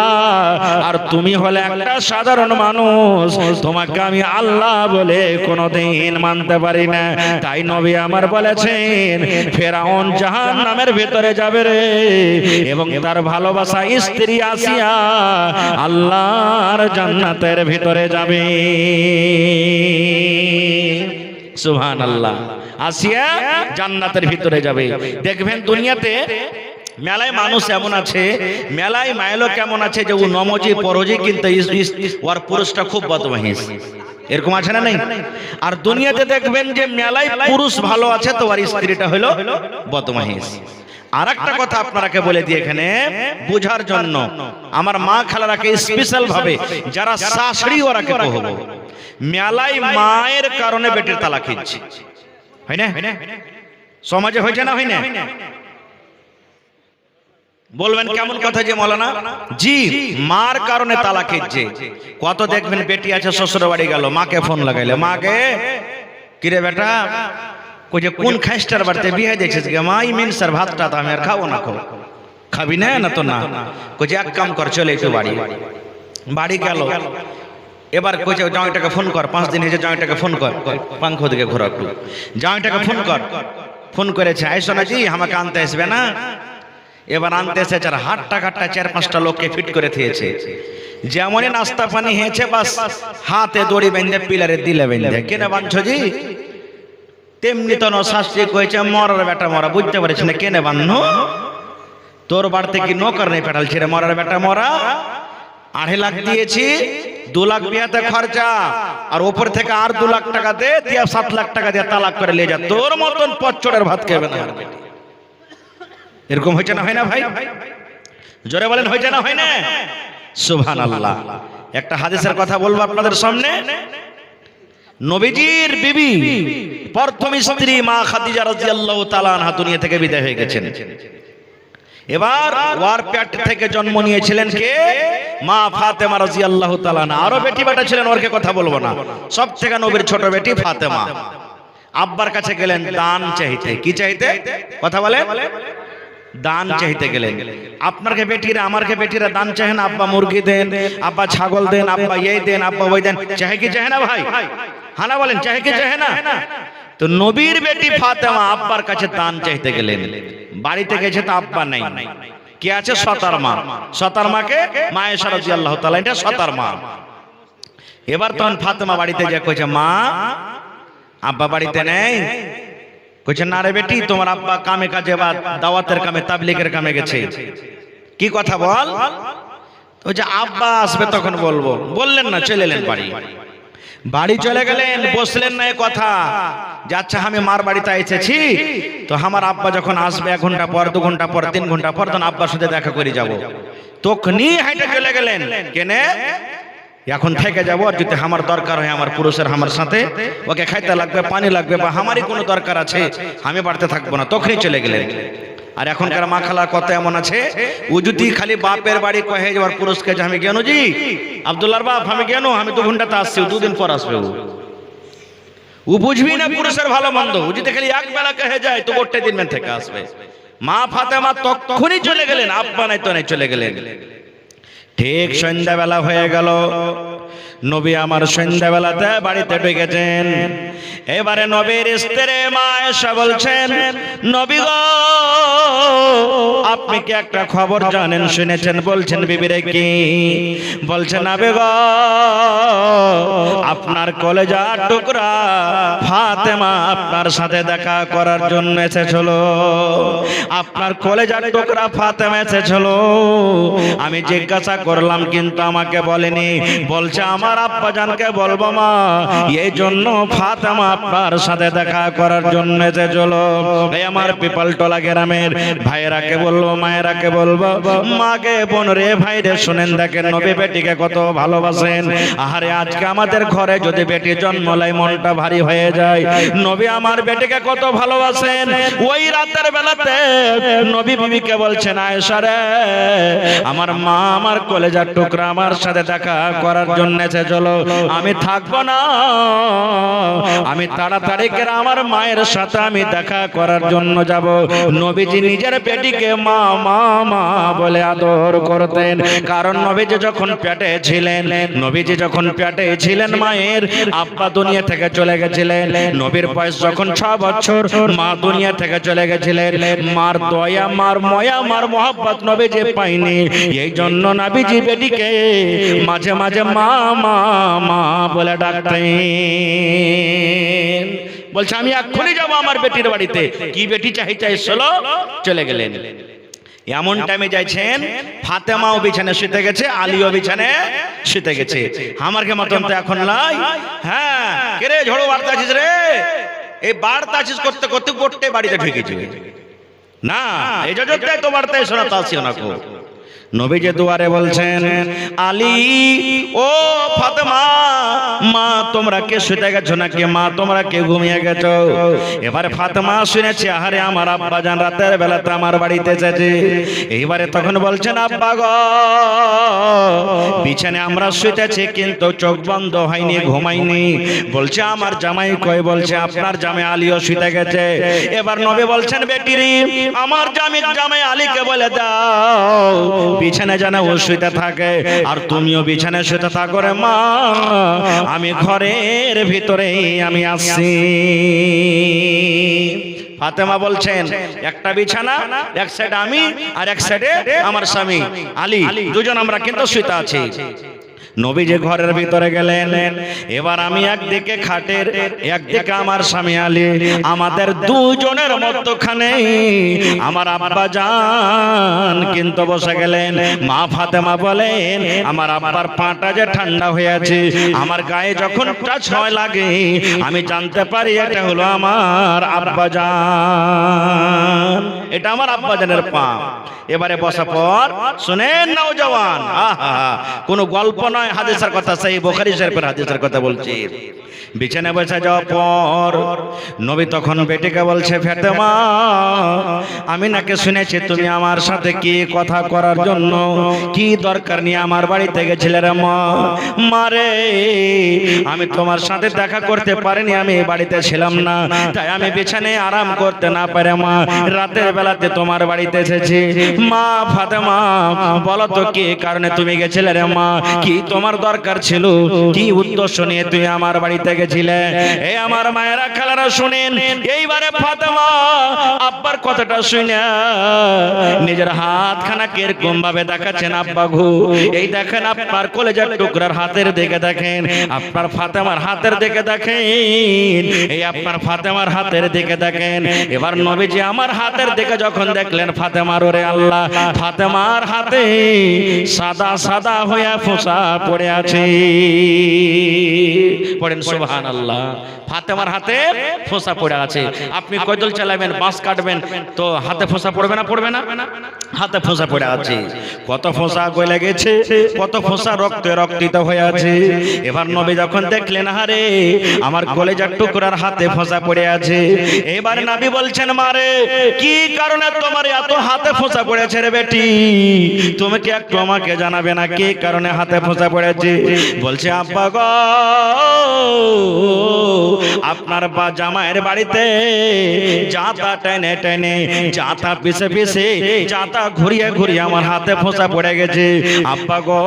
আর তুমি হলে একটা সাধারণ মানুষ, তোমাকে আমি আল্লাহ বলে কোনোদিন মানতে পারি না। তাই নবী আমার বলেছেন, ফেরাউন জাহান্নামের ভিতরে যাবে রে, এবং তার ভালোবাসা স্ত্রী আসিয়া আল্লাহর জান্নাতের ভিতরে যাবে। সুবহানাল্লাহ। আসিয়া জান্নাতের ভিতরে যাবে। দেখবেন দুনিয়াতে মেলায় মানুষ এমন আছে, মেলায় মাইলো কেমন আছে যে ও নমজি পরজি, কিন্তু ওর পুরুষটা খুব বদমাইশ, এরকম আছে না নাই? আর দুনিয়াতে দেখবেন যে মেলায় পুরুষ ভালো আছে, তো ওর স্ত্রীটা হলো বদমাইশ। আর একটা কথা আপনারাকে বলে দিই এখানে বোঝার জন্য, আমার মা খালারাকে স্পেশাল ভাবে যারা শাশুড়ি ওরাকে কহব, মেলায় মায়ের কারণে বেটির তালাক হচ্ছে, হয় না? সমাজে হয়েছে না, হয় না? বলবেন কেমন কথা যে মৌলানা? জি, মার কারণে তালাক হচ্ছে। কত দেখবেন বেটি আছে শ্বশুর বাড়ি গেল, মাকে ফোন লাগাইলে, মাকে কিরে বেটা কই যে কোন খাইস্টার বাড়িতে বিয়ে দেখছিস গে মা, এই মিনসার ভাতটা তো আমি আর খাবো না। খাবি না? না তো না। কই যে এক কাম কর, চলে একটু বাড়ি। বাড়ি গেল, এবার কইছে জামাইটাকে ফোন কর, 5 দিন হয়েছে, জামাইটাকে ফোন কর, পাঙ্খ দিকে ঘোরা একটু, জামাইটাকে ফোন কর। ফোন করেছে, আইসো না জি, আমাকে আনতে আসবে না? এবার আনতে এসেছে, আর হাটটা ঘাটটা 4-5টা লোককে ফিট করে দিয়েছে। যেমনই নাস্তা পানি হয়েছে, বাস হাতে দড়ি বেঁধে পিলারে দিলে বেঁধে, কেনে বাঁধছো জি? তেমনি তো শাস্ত্রী কয়েছে মরার বেটা মরা, বুঝতে পারিস না কেনে বাঁধনো? তোর বাড়িতে কি নকর নেই পেটালছি রে, মরার বেটা মরা। 2.5 লাখ দিয়েছি, 2 লাখ বিয়াতে খরচা, আর ওপর থেকে আর 2 লাখ টাকা দে, দিয়ে 7 লাখ টাকা দিয়ে তালাক করে নিয়ে যা। তোর মতন পচ্চড়ের ভাত খাবে না। এরকম হয়েছে না, হয় না ভাই? জোরে বলেন, হয়েছে না, হয় না? সুবহানাল্লাহ। একটা হাদিসের কথা বলবো আপনাদের সামনে। নবীজির বিবি প্রথম স্ত্রী মা খাদিজা রাদিয়াল্লাহু তাআলা আনহা দুনিয়া থেকে বিদায় হয়ে গেছেন। এবার ওয়ার পেট থেকে জন্ম নিয়েছিলেন কে? মা ফাতেমা রাদিয়াল্লাহু তাআলা আনহা। আরো বেটি বেটা ছিলেন, ওরকে কথা বলবো না। সব থেকে নবীর ছোট বেটি ফাতেমা। আব্বার কাছে গেলেন দান চাইতে। কি চাইতে? কথা বলেন। দান চাইতে গেলেন। আপনার কে বেটিরা, আমার কে বেটিরা দান চাহেন, আব্বা মুরগি দেন, আব্বা ছাগল দেন, আব্বা এই দেন, আব্বা ওই দেন, চাহে কি চাহে না ভাই? হানা বলেন, চাহে কি চাহে না? তো নবীর বেটি ফাতেমা আব্বার কাছে দান চাইতে গেলেন। বাড়িতে গেছে তো আব্বা নাই, কে আছে? সতার মা। সতার মাকে মা আয়েশা রাদিয়াল্লাহু তাআলা, এটা সতার মা। এবার তখন ফাতেমা বাড়িতে যা কইছে, মা আব্বা বাড়িতে নেই। কইছে না রে বেটি, তোমার আব্বা কামে কাজে বা দাওয়াতের কামে, তাবলীগের কামে গেছে। কি কথা বল? ওই যে আব্বা আসবে তখন বলবো। বললেন না, চলে এলেন বাড়ি। বাড়ি চলে গেলেন, বসলেন না কথা যে আচ্ছা আমি মার বাড়িতে এসেছি, তো আমার আব্বা যখন আসবে 1 ঘন্টা পর, 2 ঘন্টা পর, 3 ঘন্টা পর, তখন আব্বার সাথে দেখা করে যাব। তখনই হাইটে চলে গেলেন। কেনে? এখন থেকে যাবো, আর যদি আমার দরকার হয় আমার পুরুষের আমার সাথে, ওকে খাইতে লাগবে, পানি লাগবে, বা আমারই কোনো দরকার আছে, আমি বাড়িতে থাকবো না। তখনই চলে গেলেন। আর এখনকার মা খালার কথা এমন আছে, ও যদি খালি বাপের বাড়ি কহে যাওয়ার পুরুষকে যে আমি কেন জি আব্দুল্লাহর বাপ, আমি কেন, আমি 2 ঘন্টাতে আসছি, 2 দিন পর আসবে। ও বুঝবি না পুরুষের ভালো মন্দ। ও যদি খালি এক বেলা কহে যায়, তো 4টে দিন থেকে আসবে। মা ফাতেমা তখনই চলে গেলেন, আব্বা নাই তো নাই, চলে গেলেন। ঠিক সন্ধ্যাবেলা হয়ে গেল, নবী আমার সন্ধ্যাবেলাতে বাড়িতে ঢুকেছেন। এবারে নবীর স্ত্রী মা আয়েশা বলছেন, নবী গো আপনি কি একটা খবর জানেন, শুনেছেন? বলছেন বিবিরে কি? বলছেন নবী গো আপনার কলেজার টুকরা ফাতেমা আপনার সাথে দেখা করার জন্য এসেছিল। আপনার কলেজার টুকরা ফাতেমা এসেছিল। আমি জিজ্ঞাসা করলাম কিন্তু আমাকে বলেনি। বলছে আমার আব্বা জানকে বলবো মা, এই জন্য ফাতেমা আপনার সাথে দেখা করার জন্য এসেছিল। এই আমার পিপালটলা গ্রামের ভাইয়েরাকে বলবো, মায়েরাকে বলবো, মাকে বোন রে ভাই রে শুনেন, দেখেন নবী বেটিকে কত ভালোবাসেন। আরে আজকে আমাদের ঘরে যদি বেটি জন্ম নেয় মনটা ভারী হয়ে যায়। নবী আমার বেটিকে কত ভালোবাসেন। ওই রাতের বেলাতে নবী বিবিকে বলছেন, আয়েশা রে আমার মা আমার কলেজার টুকরা আমার সাথে দেখা করার জন্য এসেছিল। আমি থাকবো না, আমি তাড়াতাড়ি করে আমার মায়ের সাথে আমি দেখা করার জন্য যাব। নবীজি নিজের বেটিকে মা মা মা বলে আদর করতেন। কারণ নবীজি যখন পেটে ছিলেন, নবীজি যখন পেটে ছিলেন মায়ের, আব্বা দুনিয়া থেকে চলে গেছিলেন। নবীর বয়স যখন 6 বছর, মা দুনিয়া থেকে চলে গেছিলেন। মার দয়া, মার ময়া, মার মোহাব্বত নবীজি পাইনি। এই জন্য নবীজি বেটিকে মাঝে মাঝে মা মা মা বলে ডাকতেন। বলছে আমি এক্ষুনি যাবো আমার বেটির বাড়িতে। কি বেটি চাইতে এসেছিল, চলে গেলেন। এমন টাইমে যাইছেন, ফাতেমাও বিছানে শুতে গেছে, আলীও বিছানে শুতে গেছে। আমার কে মতন তো এখন লাই। হ্যাঁ কে রে ঝড়ো বার্তা আছিস রে? এই বার্তা আছিস করতে করতে গোটে বাড়িতে ঢুকেছি। না এই যে যোগ্য তো বাড়তে শোনা তাসিও না কো নবীজি দুয়ারে বলছেন আলী ও ফাতেমা মা তোমরা কে শুতে গেছো নাকি মা তোমরা কে ঘুমিয়ে গেছো এবারে ফাতেমা শুনেছে আরে আমার আব্বা জান রাতের বেলাতে আমার বাড়িতে এসেছে এইবারে তখন বলছেন আব্বা গো বিছানায় আমরা শুতেছি কিন্তু চোখ বন্ধ হয়নি ঘুমাইনি বলছে আমার জামাই কই বলছে আপনার জামাই আলীও শুতে গেছে এবার নবী বলছেন বেটিরি আমার জামাই আলীকে বলে দাও বিছানায় যেন ও শুতে থাকে আর তুমিও বিছানায় শুতে থাকো রে মা আমি ঘরের ভিতরে আমি আসছি ফাতেমা বলছেন একটা বিছানা এক সাইডে আমি আর এক সাইডে আমার স্বামী আলী দুজন আমরা কিন্তু শুতে আছি নবী যে ঘরের ভিতরে গেলেন এবার আমি একদিকে খাটের একদিকে আমার স্বামী আলী আমাদের দুজনের মধ্যখানে আমার আব্বা জান কিন্তু বসে গেলেন মা ফাতেমা বলেন আমার আব্বার পাটা যে ঠান্ডা হয়ে আছে আমার গায়ে যখন টাচ হয় লাগে আমি জানতে পারি এটা হলো আমার আব্বা জান এটা আমার আব্বা জানের পা এবারে বসা পর শুনেন নওজওয়ান আহা কোনো গল্প নয় হাদিসের কথা সেই বুখারী শরীফের হাদিসের কথা বলছি বিছানায় বসে যাওয়ার পর নবী তখন বেটিকে বলছে ফাতেমা আমি নাকি শুনেছি তুমি আমার সাথে কি কথা করার জন্য কি দরকার নিয়ে আমার বাড়িতে গেছিলে রে মা মারে আমি তোমার সাথে দেখা করতে পারিনি আমি বাড়িতে ছিলাম না তাই আমি বিছানায় আরাম করতে না পারে মা রাতের বেলাতে তোমার বাড়িতে এসেছি মা ফাতেমা বলো তো কি কারণে তুমি গেছিলে রে মা কি তোমার দরকার ছিল কি উদ্দেশ্য নিয়ে তুমি আমার বাড়িতে গেছিলে এই আমার মায়েরা খালারা শুনেন এইবারে ফাতেমা আব্বার কথাটা শুনে নিজের হাতখানা কিরকম ভাবে দেখাচ্ছেন আব্বা গো এই দেখেন আপনার কলেজার টুকরার হাতের দিকে দেখেন আপনার ফাতেমার হাতের দিকে দেখেন এই আপনার ফাতেমার হাতের দিকে দেখেন এবার নবীজি আমার হাতের দিকে যখন দেখলেন ফাতেমার ওরে আল্লাহ ফাতেমার হাতে সাদা সাদা হয়ে ফোঁসা পড়ে আছে পড়েন সুবহানাল্লাহ ফাতেমার হাতে ফোঁসা পড়ে আছে আপনি কয়দল চালাবেন বাঁশ কাটবেন তো হাতে ফোঁসা পড়বে না পড়বে না হাতে ফোঁসা পড়ে আছে কত ফোঁসা গলে গেছে কত ফোঁসা রক্তে রক্তিত হয়ে আছে এবার নবী যখন দেখলেন আরে আমার কলেজার টুকরার হাতে ফোঁসা পড়ে আছে এবার নবী বলছেন মারে কি কারণে তোমার এত হাতে ফোঁসা পড়েছে রে বেটি তুমি কি একটু আমাকে জানাবে না কি কারণে হাতে ফোঁসা পড়েছে বলছে আব্বা গো আপনার জামাইয়ের বাড়িতে জাতা টেনে টেনে জাতা পিছে পিছে জাতা ঘুরিয়ে ঘুরিয়ে আমার হাতে ফোঁসা পড়ে গেছে আব্বা গো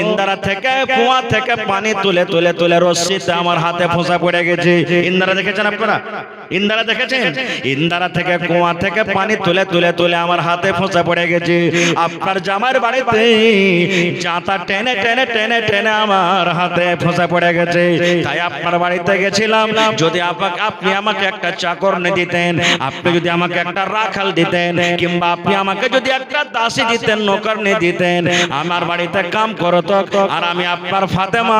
ইন্দারা থেকে কুয়া থেকে পানি তুলে তুলে তুলে রশ্মিতে আমার হাতে ফোঁসা পড়ে গেছে ইন্দারা দেখেছেন আপনারা ইন্দারা দেখেছেন ইন্দারা থেকে কুয়া থেকে পানি তুলে তুলে তুলে আমার হাতে ফোঁসা পড়ে গেছে আপনার জামাইয়ের বাড়িতে জাতা টেনে টেনে টেনে টেনে আমার হাতে ফোঁসা পড়ে গেছে তাই আপনার বাড়িতে গেছিলাম যদি আপনি আমাকে একটা চাকরনি দিতেন আপনি যদি আমাকে একটা রাখাল দিতেন কিংবা আপনি আমাকে যদি একটা দাসী দিতেন নৌকরনি দিতেন আমার বাড়িতে কাম করত আর আমি আপনার ফাতেমা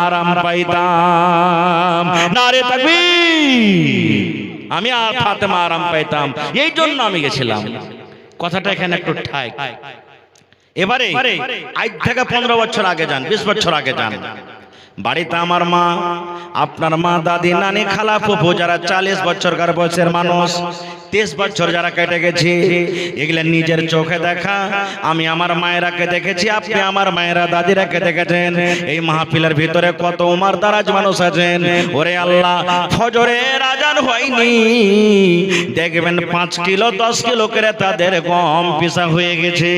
আরাম পাইতাম নারে তাকবীর আমি আর ফাতেমা আরাম পাইতাম এই জন্য আমি গেছিলাম কথাটা এখানে একটু ঠাই এবারে আজ থেকে 15 বছর আগে যান 20 বছর আগে যান বাড়িতে আমার মা আপনার মা দাদি নানি খালা ফুফু যারা 40 বছরকার বয়সের মানুষ 30 বছর যারা কেটে গেছে এগুলা নিজের চোখে দেখা আমি আমার মায়েরাকে দেখেছি আপনি আমার মায়েরা দাদিরাকে দেখেছেন এই মাহফিলের ভিতরে কত উমার দারাজ মানুষ আছেন ওরে আল্লাহ ফজরের আজান হয়নি দেখবেন 5 কিলো 10 কিলো করে তাদের গম পিসা হয়ে গেছে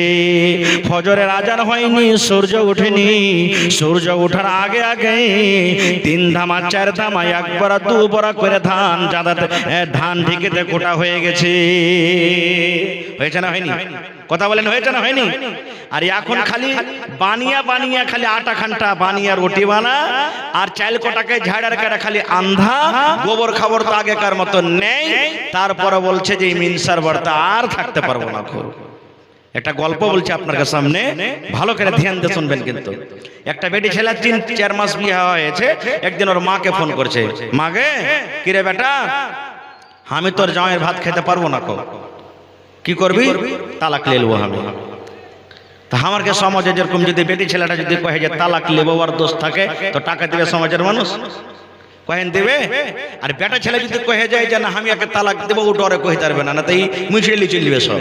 ফজরের আজান হয়নি সূর্য ওঠেনি সূর্য ওঠার আগে আগে 3 ধামা 4 ধামা 1 বড়া 2 বড়া করে ধান জাদাতে ধান ঢিকেতে কোটা হয়ে গেছে হয়েছে না হয়নি কথা বলেন হয়েছে না হয়নি আর এখন খালি বানিয়া বানিয়া খালি আটা খান্টা বানিয়া রুটি বানা আর চাল কোটাকে ঝাড়ার করে খালি আন্ধা গোবর খাবার তো আগেকার মতো নেই তারপরে বলছে যে মিনসার বর্তা আর থাকতে পারবো না একটা গল্প বলছি আপনার সামনে ভালো করে ধ্যান দিয়ে শুনবেন কিন্তু একটা বেটি ছেলে 3-4 মাস বিয়ে হয়েছে একদিন ওর মাকে ফোন করছে মাগে কি রে বেটা আমি তোর জামাইয়ের ভাত খেতে পারবো না। কি করবি? তালাক ले लेबो আমি। তা আমারকে সমাজে যেরকম যদি বেটি ছেলেটা যদি কহে যে তালাক लेबो আর দোষ থাকে, তো টাকা দিবে সমাজের মানুষ? কহেন দেবে? আর বেটা ছেলে যদি কহে যায় যে না আমি একে তালাক দেবো, ও ডরে কইতে পারবে না, না তাই মুছড়ে চলবে সব।